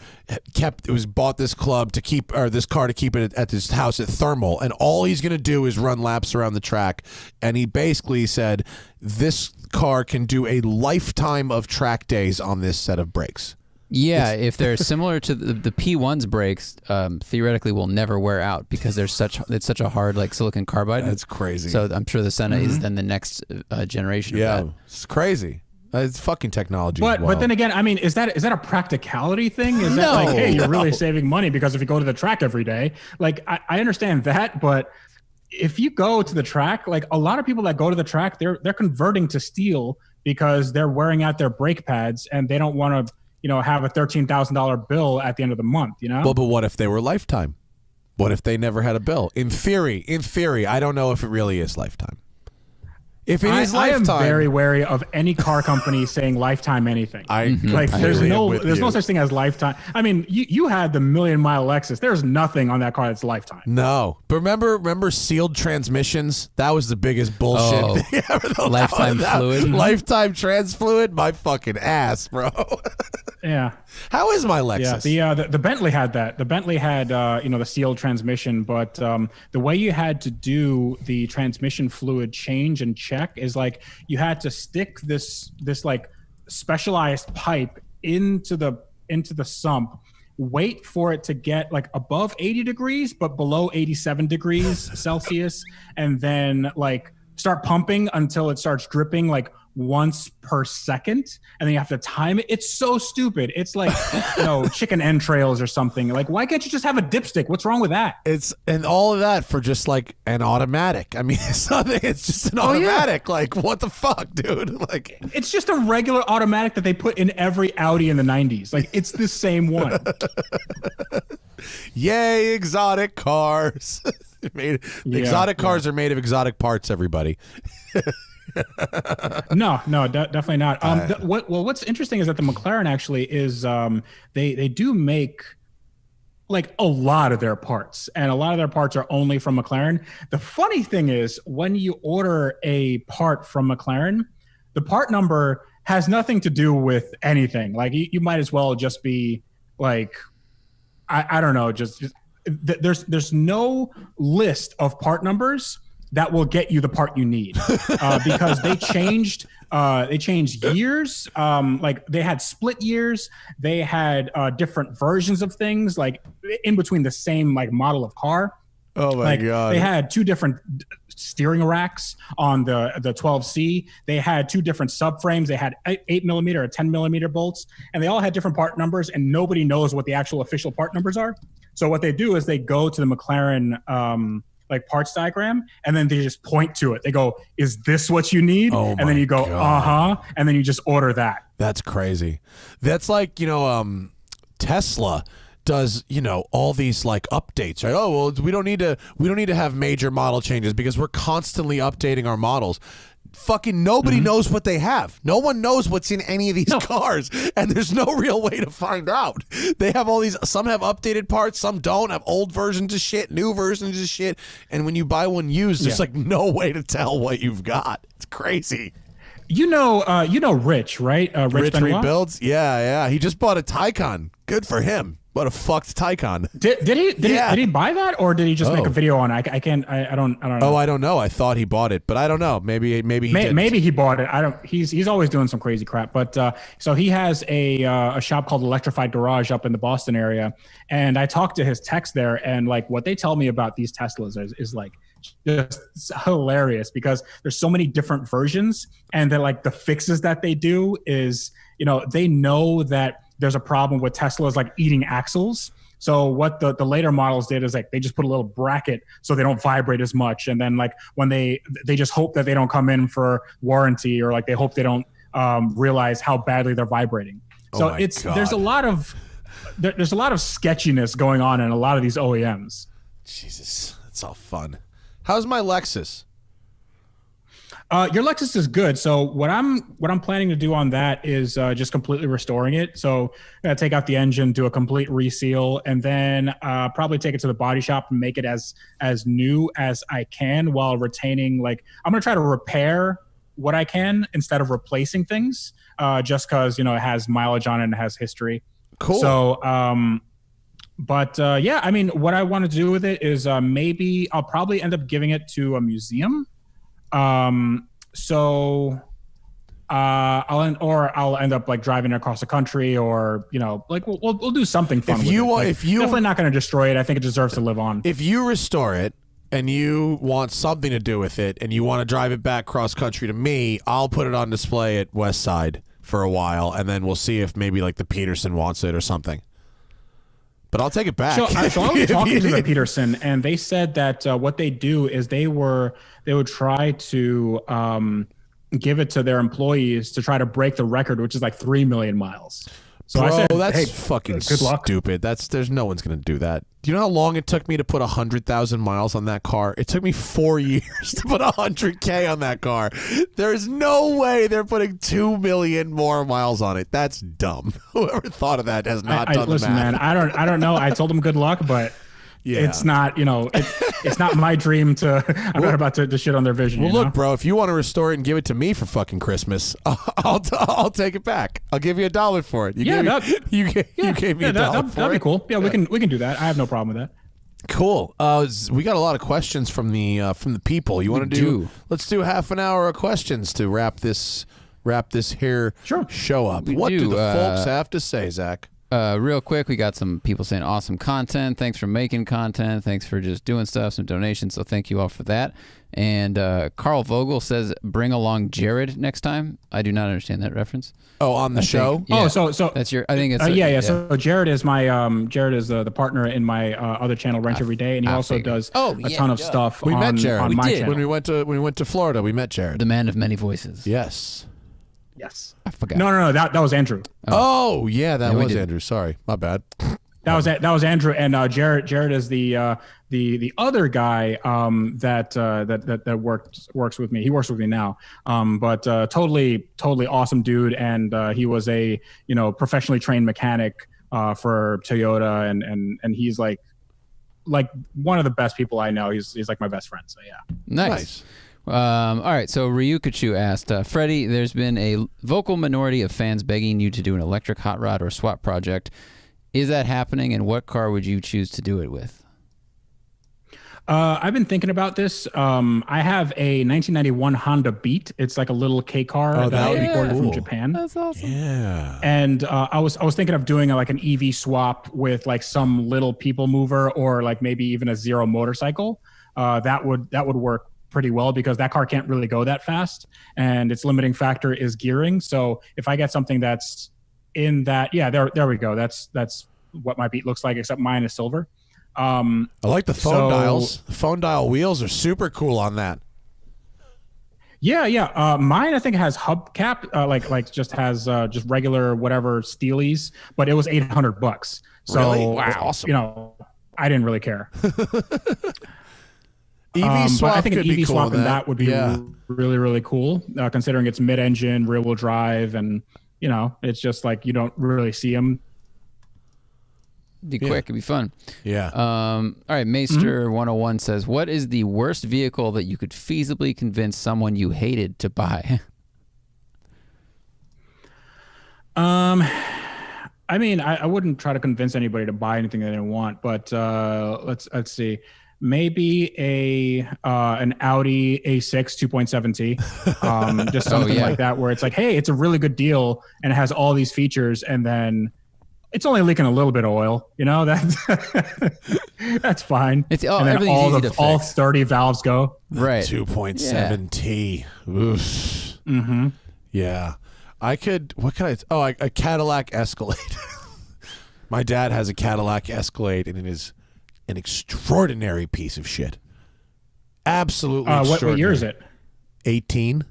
bought this car to keep it at his house at Thermal, and all he's going to do is run laps around the track. And he basically said this car can do a lifetime of track days on this set of brakes. Yeah, if they're similar to the P1's brakes, theoretically will never wear out because it's such a hard like silicon carbide. That's crazy. So I'm sure the Senna is then the next generation. Yeah, of that. It's crazy. It's fucking technology. But then again, I mean, is that a practicality thing? Is that like, hey, you're really saving money because if you go to the track every day, like I understand that, but if you go to the track, like a lot of people that go to the track, they're converting to steel because they're wearing out their brake pads and they don't want to, have a $13,000 bill at the end of the month, Well, but what if they were lifetime? What if they never had a bill? In theory, I don't know if it really is lifetime. If it is lifetime, I am very wary of any car company saying lifetime anything. There's no such thing as lifetime. I mean, you had the 1,000,000-mile Lexus. There's nothing on that car that's lifetime. No, but remember sealed transmissions? That was the biggest bullshit. Lifetime fluid, lifetime trans fluid. My fucking ass, bro. Yeah. How is my Lexus? Yeah, the Bentley had that. The Bentley had the sealed transmission, but the way you had to do the transmission fluid change and check is like you had to stick this like specialized pipe into the sump, wait for it to get like above 80 degrees but below 87 degrees Celsius, and then like start pumping until it starts dripping like once per second, and then you have to time it. It's so stupid. It's like chicken entrails or something. Like, why can't you just have a dipstick? What's wrong with that? And all of that for just like an automatic. I mean, it's just an automatic. Yeah. Like, what the fuck, dude? Like, it's just a regular automatic that they put in every Audi in the 90s. Like, it's the same one. Yay, exotic cars. Exotic cars are made of exotic parts, everybody. No, definitely not. What's interesting is that the McLaren actually is they do make like a lot of their parts, and a lot of their parts are only from McLaren. The funny thing is, when you order a part from McLaren, the part number has nothing to do with anything. Like you might as well just be like, I don't know, there's no list of part numbers that will get you the part you need because they changed years. Like they had split years. They had different versions of things like in between the same like model of car. Oh my God. They had two different steering racks on the 12C. They had two different subframes. They had 8mm or 10mm bolts, and they all had different part numbers, and nobody knows what the actual official part numbers are. So what they do is they go to the McLaren like parts diagram, and then they just point to it. They go, "Is this what you need?" Oh and then you go, and then you just order that. That's crazy. That's like, Tesla does, all these like updates, right? Oh, well, we don't need to have major model changes because we're constantly updating our models. Fucking nobody knows what they have. No one knows what's in any of these cars, and there's no real way to find out. They have all these, some have updated parts, some don't, have old versions of shit, new versions of shit, and when you buy one used, there's like no way to tell what you've got. It's crazy. You know Rich, right? Rich Benoit? Rebuilds? Yeah. He just bought a Taycan. Good for him. What a fucked Taycan. Did he buy that, or did he just make a video on it? I don't know. Oh, I don't know. I thought he bought it, but I don't know. Maybe he didn't. Maybe he bought it. He's always doing some crazy crap. But so he has a shop called Electrified Garage up in the Boston area, and I talked to his techs there, and like what they tell me about these Teslas is like just hilarious because there's so many different versions, and then like the fixes that they do is, they know that there's a problem with Teslas like eating axles. So what the later models did is like they just put a little bracket so they don't vibrate as much. And then like when they just hope that they don't come in for warranty, or like they hope they don't realize how badly they're vibrating. So there's a lot of sketchiness going on in a lot of these OEMs. Jesus, that's all fun. How's my Lexus? Your Lexus is good. So what I'm planning to do on that is just completely restoring it. So I'm gonna take out the engine, do a complete reseal, and then probably take it to the body shop and make it as new as I can while retaining, like, I'm gonna try to repair what I can instead of replacing things, just because it has mileage on it and it has history. Cool. So yeah, I mean, what I want to do with it is maybe I'll probably end up giving it to a museum. So I'll end up like driving it across the country, or like we'll do something fun. If you definitely not going to destroy it. I think it deserves to live on. If you restore it and you want something to do with it, and you want to drive it back cross country to me, I'll put it on display at West Side for a while, and then we'll see if maybe like the Peterson wants it or something. But I'll take it back. So I was talking to the Peterson, and they said that what they do is they would try to give it to their employees to try to break the record, which is like 3 million miles. So Bro, I said, that's hey, fucking good luck. stupid. There's no one's gonna do that. Do you know how long it took me to put 100,000 miles on that car? It took me 4 years to put 100K on that car. There's no way they're putting 2 million more miles on it. That's dumb. Whoever thought of that has not done listen, the math. man, I don't know. I told them good luck, but yeah. It's not, it's not my dream to. I'm not about to shit on their vision. Well, look, bro, if you want to restore it and give it to me for fucking Christmas, I'll take it back. I'll give you $1 for it. You gave me $1 for it. That'd be cool. Yeah, we can do that. I have no problem with that. Cool. We got a lot of questions from the people. You want to do? Let's do half an hour of questions to wrap this here show up. What do the folks have to say, Zach? Real quick, we got some people saying awesome content. Thanks for making content. Thanks for just doing stuff, some donations. So thank you all for that. And Carl Vogel says, bring along Jared next time. I do not understand that reference. Oh, on the show? Yeah. Oh, so that's your, I think it's, yeah. So Jared is my, the partner in my other channel, Rent Every Day. And he also does a ton of stuff. We met Jared. On my channel. When we went to Florida, we met Jared. The man of many voices. Yes. Yes. I forgot. No. That was Andrew. Oh yeah, that was Andrew. Sorry, my bad. That was Andrew, and Jared is the other guy that works with me. He works with me now, but totally awesome dude, and he was a professionally trained mechanic for Toyota, and he's like one of the best people I know. He's like my best friend. So yeah, nice. All right, so Ryukachu asked, Freddy, there's been a vocal minority of fans begging you to do an electric hot rod or swap project. Is that happening, and what car would you choose to do it with? I've been thinking about this. I have a 1991 Honda Beat. It's like a little K car that I imported from Japan. That's awesome. Yeah. And I was thinking of doing like an EV swap with like some little people mover, or like maybe even a zero motorcycle. That would work pretty well, because that car can't really go that fast, and its limiting factor is gearing. So if I get something that's in that, there we go. That's what my Beat looks like, except mine is silver. I like the phone dials. The phone dial wheels are super cool on that. Yeah. Mine, I think, has hubcap, like just has just regular whatever steelies, but it was $800. So Really? Wow. Awesome. I didn't really care. EV swap, but I think an EV cool swap in that would be really, really cool, considering it's mid-engine, rear-wheel drive, and it's just like you don't really see them. Be quick, it'd be fun. Yeah. All right, Maester 101 says, what is the worst vehicle that you could feasibly convince someone you hated to buy? I mean, I wouldn't try to convince anybody to buy anything they didn't want, but let's see. Maybe an Audi A6 2.7T, just something like that, where it's like, hey, it's a really good deal and it has all these features, and then it's only leaking a little bit of oil. That's fine. It's and then all 30 valves go. Right. 2.7T. Oof. Mm-hmm. Yeah. I could. What can I? A Cadillac Escalade. My dad has a Cadillac Escalade, and it is an extraordinary piece of shit. Absolutely extraordinary. What year is it? 18,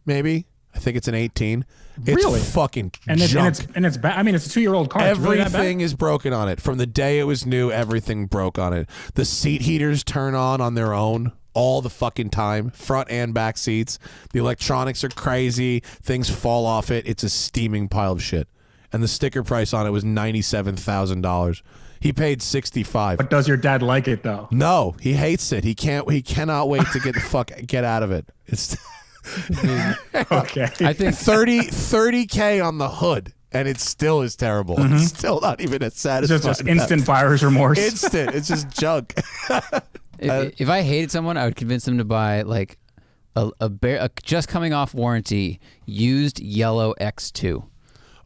maybe. I think it's an 18. It's really? Fucking and junk. It's bad. I mean, it's a 2-year-old car. Everything is broken on it. From the day it was new, everything broke on it. The seat heaters turn on their own all the fucking time, front and back seats. The electronics are crazy. Things fall off it. It's a steaming pile of shit. And the sticker price on it was $97,000. He paid $65,000. But does your dad like it though? No, he hates it. He cannot wait to get out of it. It's okay. I think 30K on the hood, and it still is terrible. Mm-hmm. It's still not even as satisfying. Just instant buyer's remorse. Instant. It's just junk. If I hated someone, I would convince them to buy like a just coming off warranty used yellow X2.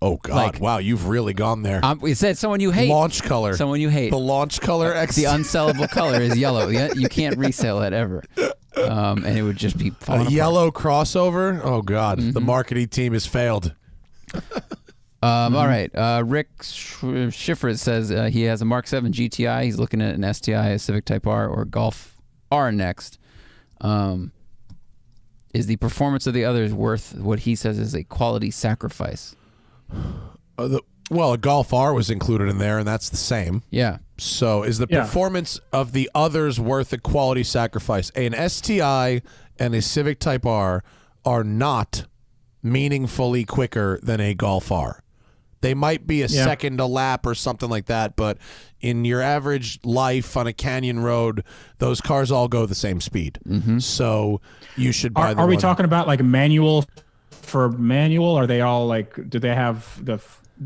Oh God! Wow, you've really gone there. It said someone you hate. Launch color. Someone you hate. The launch color X. The unsellable color is yellow. You can't resell it ever. And it would just be falling apart. Yellow crossover. Oh God, the marketing team has failed. All right. Rick Schiffer says he has a Mark 7 GTI. He's looking at an STI, a Civic Type R, or Golf R next. Is the performance of the others worth what he says is a quality sacrifice? Well, a Golf R was included in there, and that's the same. Yeah. So is the performance of the others worth a quality sacrifice? An STI and a Civic Type R are not meaningfully quicker than a Golf R. They might be a second a lap or something like that, but in your average life on a canyon road, those cars all go the same speed. Mm-hmm. So you should buy them. Are we talking about like manual for manual? Are they all like, do they have the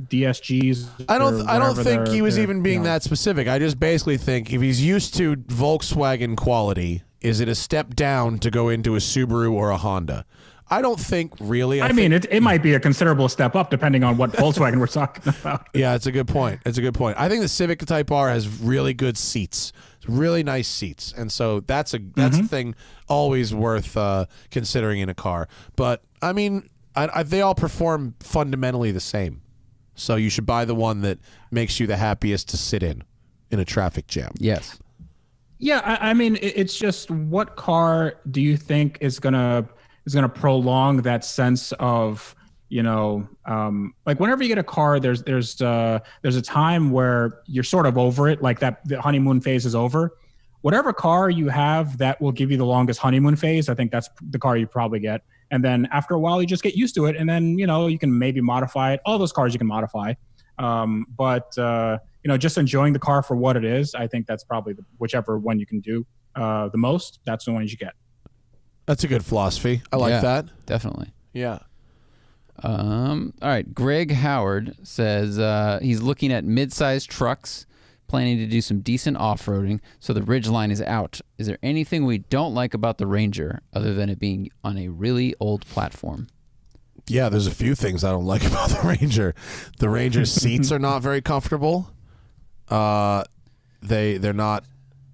DSGs? I don't think he was even being that specific. I just basically think if he's used to Volkswagen quality, is it a step down to go into a Subaru or a Honda? I don't think really. I mean, it might be a considerable step up depending on what Volkswagen we're talking about. Yeah, it's a good point. It's a good point. I think the Civic Type R has really good seats, really nice seats, and so that's a thing always worth considering in a car. But I mean, they all perform fundamentally the same, so you should buy the one that makes you the happiest to sit in a traffic jam. Yes. Yeah, I mean, it's just what car do you think is gonna prolong that sense of, like whenever you get a car, there's a time where you're sort of over it, like that the honeymoon phase is over. Whatever car you have that will give you the longest honeymoon phase, I think that's the car you probably get. And then after a while, you just get used to it, and then you can maybe modify it. All those cars you can modify, but just enjoying the car for what it is. I think that's probably whichever one you can do the most. That's the one you should get. That's a good philosophy. I like that. Definitely. Yeah. All right. Greg Howard says he's looking at mid-sized trucks, planning to do some decent off-roading, so the Ridgeline is out. Is there anything we don't like about the Ranger other than it being on a really old platform? Yeah, there's a few things I don't like about the Ranger. The Ranger's seats are not very comfortable. They're not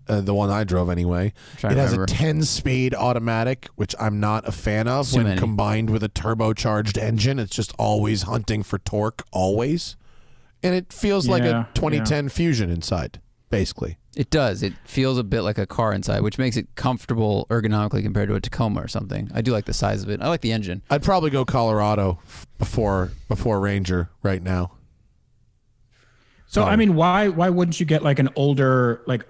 the one I drove anyway. It has a 10-speed automatic, which I'm not a fan of when combined with a turbocharged engine. It's just always hunting for torque, always. And it feels like a 2010 Fusion inside, basically. It does. It feels a bit like a car inside, which makes it comfortable ergonomically compared to a Tacoma or something. I do like the size of it. I like the engine. I'd probably go Colorado before Ranger right now. So, I mean, why wouldn't you get like an older, like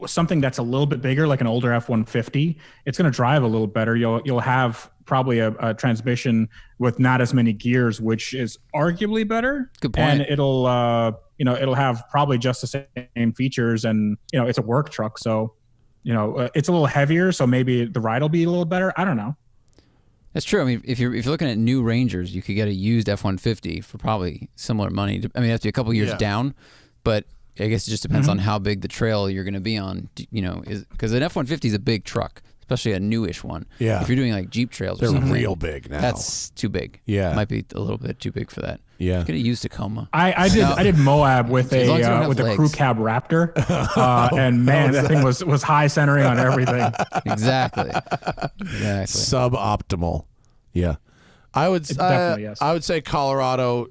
something that's a little bit bigger, like an older F-150? It's going to drive a little better. You'll have probably a transmission with not as many gears, which is arguably better. Good point. And it'll have probably just the same features, and it's a work truck, so it's a little heavier, so maybe the ride will be a little better. I don't know. That's true. I mean, if you're looking at new Rangers, you could get a used F-150 for probably similar money. I mean, it has to be a couple years down, but I guess it just depends on how big the trail you're going to be on. Because an F-150 is a big truck, especially a newish one. Yeah. If you're doing like Jeep trails, they're or something, real big now. That's too big. Yeah, might be a little bit too big for that. Yeah, get a used Tacoma. I did Moab with a crew cab Raptor, and man, that thing was high centering on everything. Exactly. Suboptimal. Yeah, I would definitely yes. I would say Colorado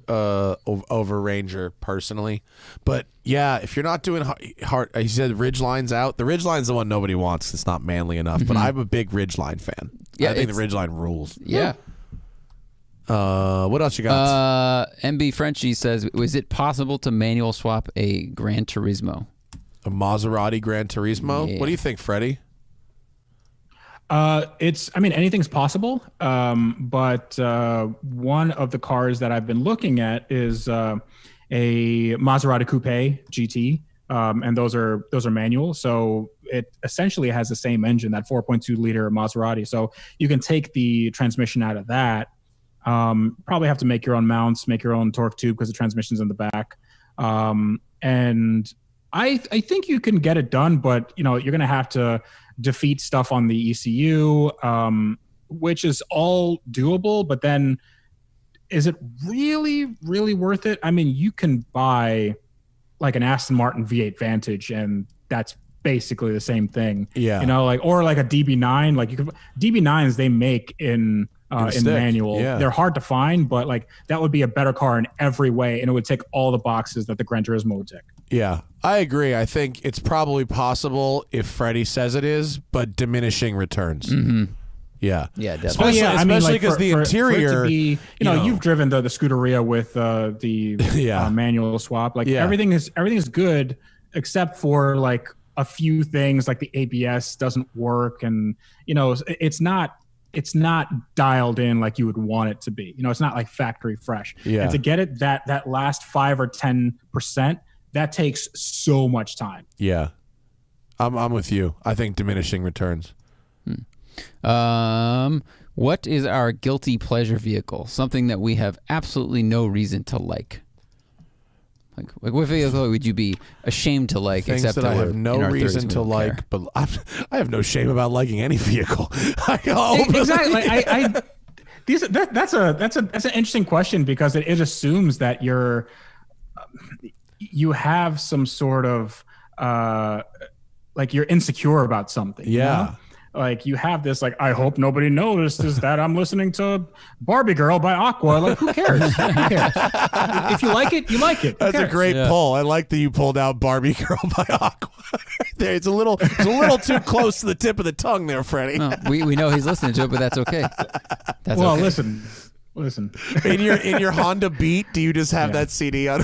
over Ranger personally, but yeah, if you're not doing hard, he said Ridgeline's out. The Ridgeline's the one nobody wants. It's not manly enough, but I'm a big Ridgeline fan. Yeah, I think the Ridgeline rules. Yeah. What else you got? MB Frenchie says, is it possible to manual swap a Gran Turismo? A Maserati Gran Turismo? Yeah. What do you think, Freddy? Anything's possible. But one of the cars that I've been looking at is a Maserati Coupe GT. And those are manual. So it essentially has the same engine, that 4.2 liter Maserati. So you can take the transmission out of that. Probably have to make your own mounts, make your own torque tube because the transmission's in the back. And I think you can get it done, but you're going to have to defeat stuff on the ECU, which is all doable. But then, is it really, really worth it? I mean, you can buy like an Aston Martin V8 Vantage, and that's basically the same thing. Yeah, or like a DB9. Like DB9s they make in manual. Yeah. They're hard to find, but like that would be a better car in every way, and it would tick all the boxes that the Gran Turismo would tick. Yeah, I agree. I think it's probably possible if Freddy says it is, but diminishing returns. Mm-hmm. Yeah, definitely. Especially because the interior. For it to be, you've driven the Scuderia with the manual swap. Like everything is good except for like a few things, like the ABS doesn't work, and it's not dialed in like you would want it to be. It's not like factory fresh. Yeah. And to get it that last 5 or 10%, that takes so much time. Yeah. I'm with you. I think diminishing returns. What is our guilty pleasure vehicle? Something that we have absolutely no reason to like. Like what vehicle would you be ashamed to like? Things except that I have no reason to like, but I have no shame about liking any vehicle. Exactly. That's an interesting question because it assumes that you have some sort of like you're insecure about something. Yeah. Like you have this, like, I hope nobody notices that I'm listening to Barbie Girl by Aqua. Like, who cares? Who cares? If you like it, you like it. That's a great pull. I like that you pulled out Barbie Girl by Aqua. There, it's a little too close to the tip of the tongue there, Freddie. No, we know he's listening to it, but that's okay. Listen, Listen, in your Honda Beat, do you just have that CD on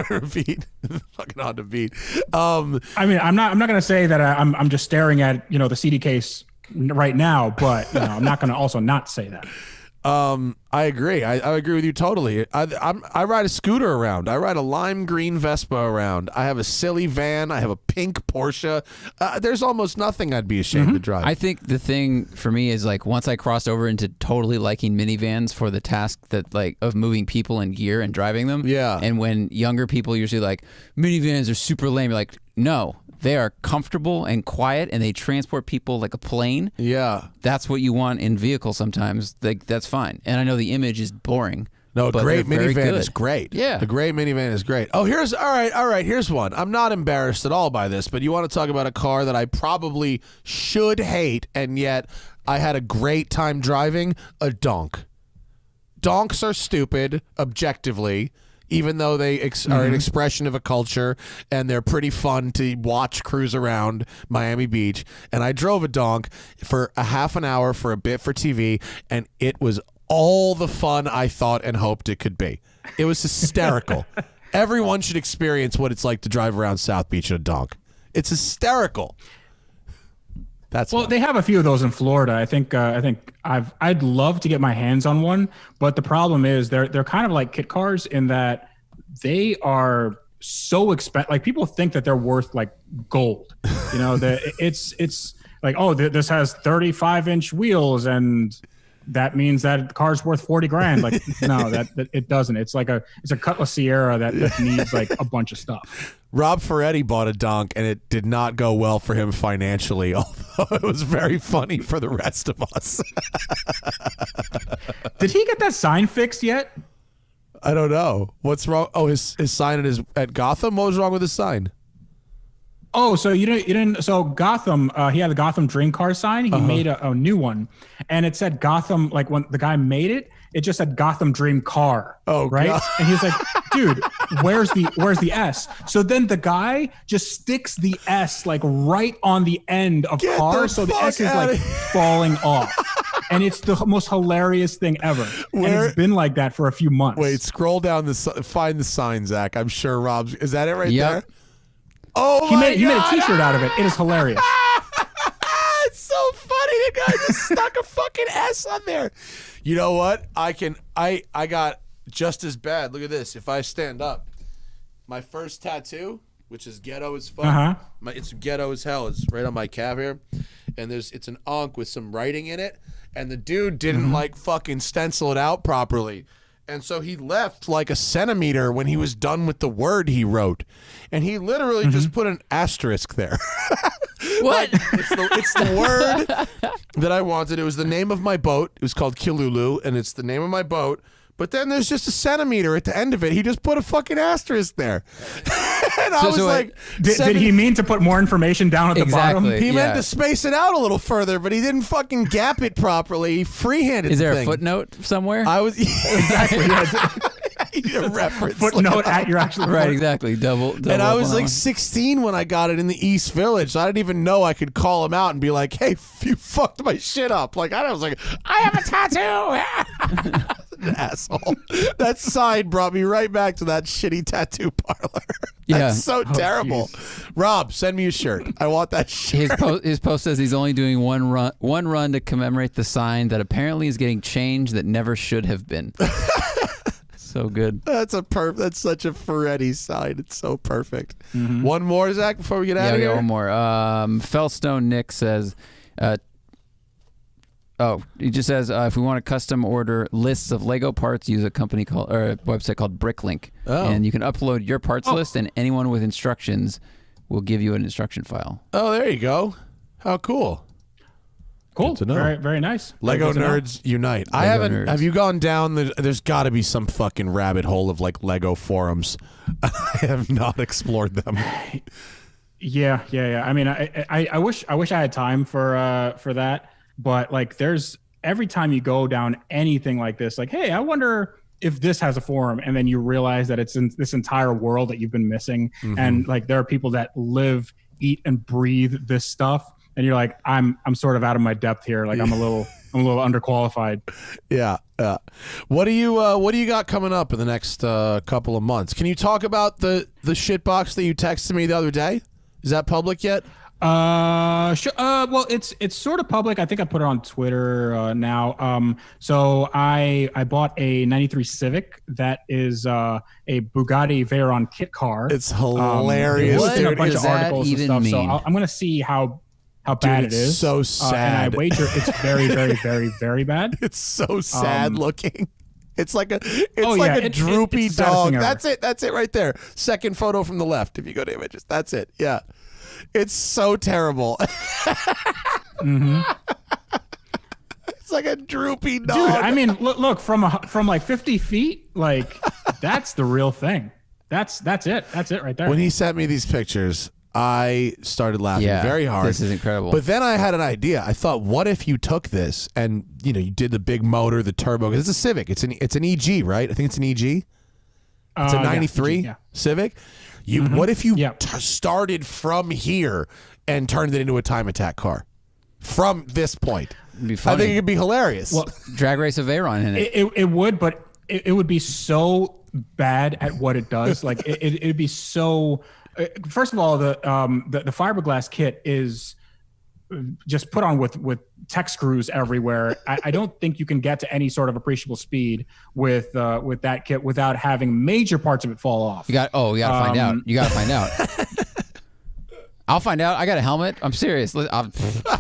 repeat? Fucking Honda Beat. I mean, I'm not gonna say that I'm just staring at the CD case right now, but I'm not gonna also not say that. I agree. I agree with you totally. I ride a scooter around. I ride a lime green Vespa around. I have a silly van. I have a pink Porsche. There's almost nothing I'd be ashamed to drive. I think the thing for me is like once I crossed over into totally liking minivans for the task that like of moving people and gear and driving them. Yeah. And when younger people usually like minivans are super lame, you're like, no. They are comfortable and quiet, and they transport people like a plane. Yeah. That's what you want in vehicles sometimes. Like, that's fine. And I know the image is boring. No, a but great they're very minivan good. is great. Yeah. A great minivan is great. Oh, all right, here's one. I'm not embarrassed at all by this, but you want to talk about a car that I probably should hate, and yet I had a great time driving? A donk. Donks are stupid, objectively, even though they are an expression of a culture, and they're pretty fun to watch cruise around Miami Beach. And I drove a donk for a half an hour for a bit for TV, and it was all the fun I thought and hoped it could be. It was hysterical. Everyone should experience what it's like to drive around South Beach in a donk. It's hysterical. That's well, fun. they have a few of those in Florida. I think I'd love to get my hands on one, but the problem is they're kind of like kit cars in that they are so expensive. Like people think that they're worth like gold. It's like, oh, this has 35-inch wheels and that means that the car's worth $40,000. Like, no, that it doesn't. It's like it's a Cutlass Sierra that needs like a bunch of stuff. Rob Ferretti bought a donk, and it did not go well for him financially, although it was very funny for the rest of us. Did he get that sign fixed yet? I don't know. What's wrong? Oh, his sign at Gotham? What was wrong with his sign? Oh, so you didn't. So Gotham, he had the Gotham Dream Car sign. He made a new one, and it said Gotham. Like when the guy made it, it just said Gotham Dream Car. Oh, right. God. And he's like, dude, where's the S? So then the guy just sticks the S like right on the end of Get car, the so the fuck S is outta like here. falling off. And it's the most hilarious thing ever. And it's been like that for a few months. Wait, scroll down find the sign, Zach. I'm sure Rob's. Is that it right Yep. there? Oh, he my made God. a T-shirt out of it. It is hilarious. It's so funny. The guy just stuck a fucking S on there. You know what? I got just as bad. Look at this. If I stand up, my first tattoo, which is ghetto as fuck. It's ghetto as hell. It's right on my calf here, and it's an ankh with some writing in it, and the dude didn't like fucking stencil it out properly. And so he left like a centimeter when he was done with the word he wrote. And he literally just put an asterisk there. What? It's the word that I wanted. It was the name of my boat. It was called Kilulu, and it's the name of my boat. But then there's just a centimeter at the end of it. He just put a fucking asterisk there. And I was like... Did he mean to put more information down at the bottom? Exactly. He meant Yeah. to space it out a little further, but he didn't fucking gap it properly. He freehanded Is there the a thing. footnote somewhere? I was... Exactly. You need a reference. Footnote at your actual right, exactly. Double And I up was on like that 16 when I got it in the East Village. So I didn't even know I could call him out and be like, hey, you fucked my shit up. Like, I was like, I have a tattoo. An asshole. That sign brought me right back to that shitty tattoo parlor. Yeah. That's so terrible. Rob, send me a shirt. I want that shit. His post says he's only doing one run to commemorate the sign that apparently is getting changed that never should have been. So good. That's such a Ferretti sign. It's so perfect. One more, Zach, before we get out Yeah, of we here. got one more. Fellstone Nick says, he just says if we want to custom order lists of Lego parts, use a website called Bricklink, and you can upload your parts list, and anyone with instructions will give you an instruction file. Oh, there you go. How cool. Cool. Good to know. Very, very nice. Lego Very good to know. nerds unite. nerds. Have you gone down? There's got to be some fucking rabbit hole of like Lego forums. I have not explored them. Yeah. I mean, I wish I had time for that, but like, there's every time you go down anything like this, like, hey, I wonder if this has a forum, and then you realize that it's in this entire world that you've been missing, and like there are people that live, eat, and breathe this stuff. And you're like, I'm sort of out of my depth here. Like I'm a little I'm a little underqualified. Yeah. What do you got coming up in the next couple of months? Can you talk about the shitbox that you texted me the other day? Is that public yet? Sure. Well, it's sort of public. I think I put it on Twitter now. So I bought a '93 Civic that is a Bugatti Veyron kit car. It's hilarious. What Dude. A bunch does of that articles even and stuff. mean? So I'm gonna see how bad it's it is. so And sad. I wager it's very, very, very, very bad. It's so sad looking. It's like a It's droopy it's the saddest dog. thing ever. That's it right there. Second photo from the left. If you go to images, that's it. Yeah, it's so terrible. It's like a droopy dog. Dude, I mean, look from like 50 feet, like that's the real thing. That's it. That's it right there. When he sent me these pictures, I started laughing very hard. This is incredible. But then I had an idea. I thought, what if you took this and you did the big motor, the turbo? 'Cause it's a Civic. It's an EG, right? I think it's an EG. It's a '93 yeah. Civic. What if you Yeah. started from here and turned it into a time attack car from this point? It'd be I funny. think it could be hilarious. Well, Drag race of Veyron in it. it would, but it would be so bad at what it does. Like it'd be so. First of all, the fiberglass kit is just put on with tech screws everywhere. I don't think you can get to any sort of appreciable speed with that kit without having major parts of it fall off. We got to find out. You got to find out. I'll find out. I got a helmet. I'm serious. I'll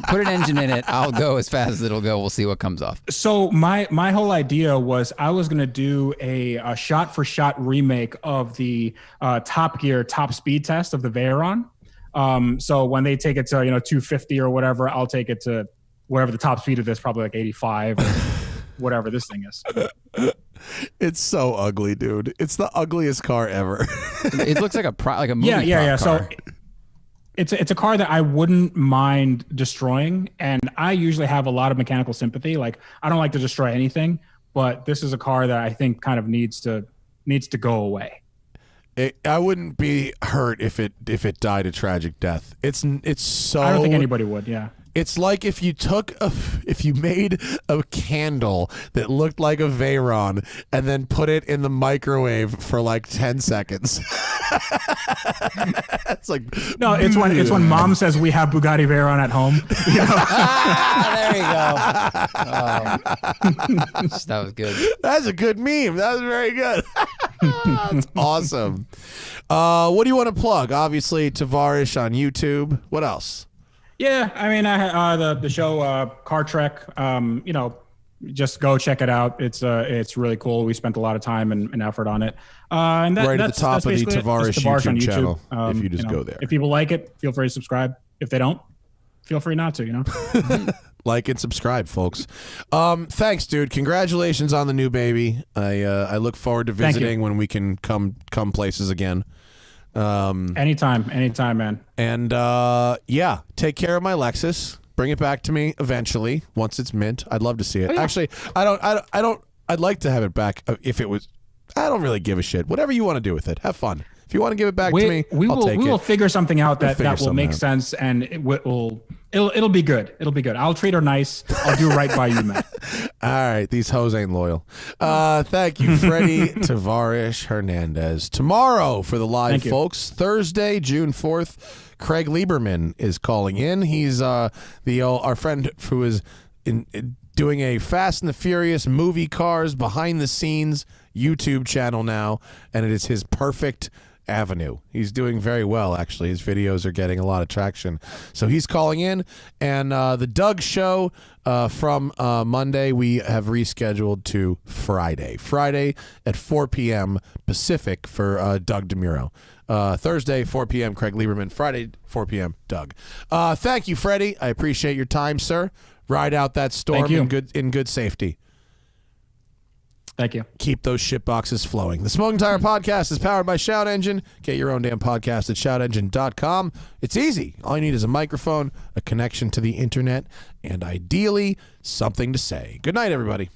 put an engine in it. I'll go as fast as it'll go. We'll see what comes off. So my whole idea was I was going to do a shot-for-shot remake of the Top Gear top speed test of the Veyron. So when they take it to 250 or whatever, I'll take it to whatever the top speed of this, probably like 85 or whatever this thing is. It's so ugly, dude. It's the ugliest car ever. It looks like a movie Yeah. prop car. So it's a car that I wouldn't mind destroying, and I usually have a lot of mechanical sympathy. Like I don't like to destroy anything, but this is a car that I think kind of needs to go away. I wouldn't be hurt if it died a tragic death. It's so. I don't think anybody would. Yeah. It's like if you made a candle that looked like a Veyron and then put it in the microwave for like 10 seconds. It's like No, it's when mom says we have Bugatti Veyron at home. There you go. That was good. That's a good meme. That was very good. That's awesome. What do you want to plug? Obviously, Tavarish on YouTube. What else? Yeah, I mean, the show Car Trek. Just go check it out. It's really cool. We spent a lot of time and effort on it. And Right at the top of the basically it. Tavarish Just Tavarish on YouTube YouTube. channel, if you just go there. If people like it, feel free to subscribe. If they don't, feel free not to. Like and subscribe, folks. Thanks, dude. Congratulations on the new baby. I look forward to visiting when we can come places again. Anytime, man. And yeah, take care of my Lexus. Bring it back to me eventually once it's mint. I'd love to see it. Oh, yeah. Actually, I don't. I'd like to have it back if it was. I don't really give a shit. Whatever you want to do with it, have fun. If you want to give it back to me, we I'll will take we it. will figure something out that will something make out. sense, and it'll be good. It'll be good. I'll treat her nice. I'll do right by you, man. All right, these hoes ain't loyal. Thank you, Freddy, Tavarish, Hernandez. Tomorrow for the live, Thank you. folks. Thursday, June 4th, Craig Lieberman is calling in. He's our friend who is doing a Fast and the Furious movie cars behind the scenes YouTube channel now, and it is his perfect avenue. He's doing very well, actually. His videos are getting a lot of traction. So he's calling in, and the Doug show from Monday we have rescheduled to Friday at 4 p.m. Pacific for Doug DeMuro. Thursday, 4 p.m., Craig Lieberman. Friday, 4 p.m., Doug. Thank you, Freddie. I appreciate your time, sir. Ride out that storm you. in good safety. Thank you. Keep those shit boxes flowing. The Smoking Tire Podcast is powered by Shout Engine. Get your own damn podcast at shoutengine.com. It's easy. All you need is a microphone, a connection to the internet, and ideally, something to say. Good night, everybody.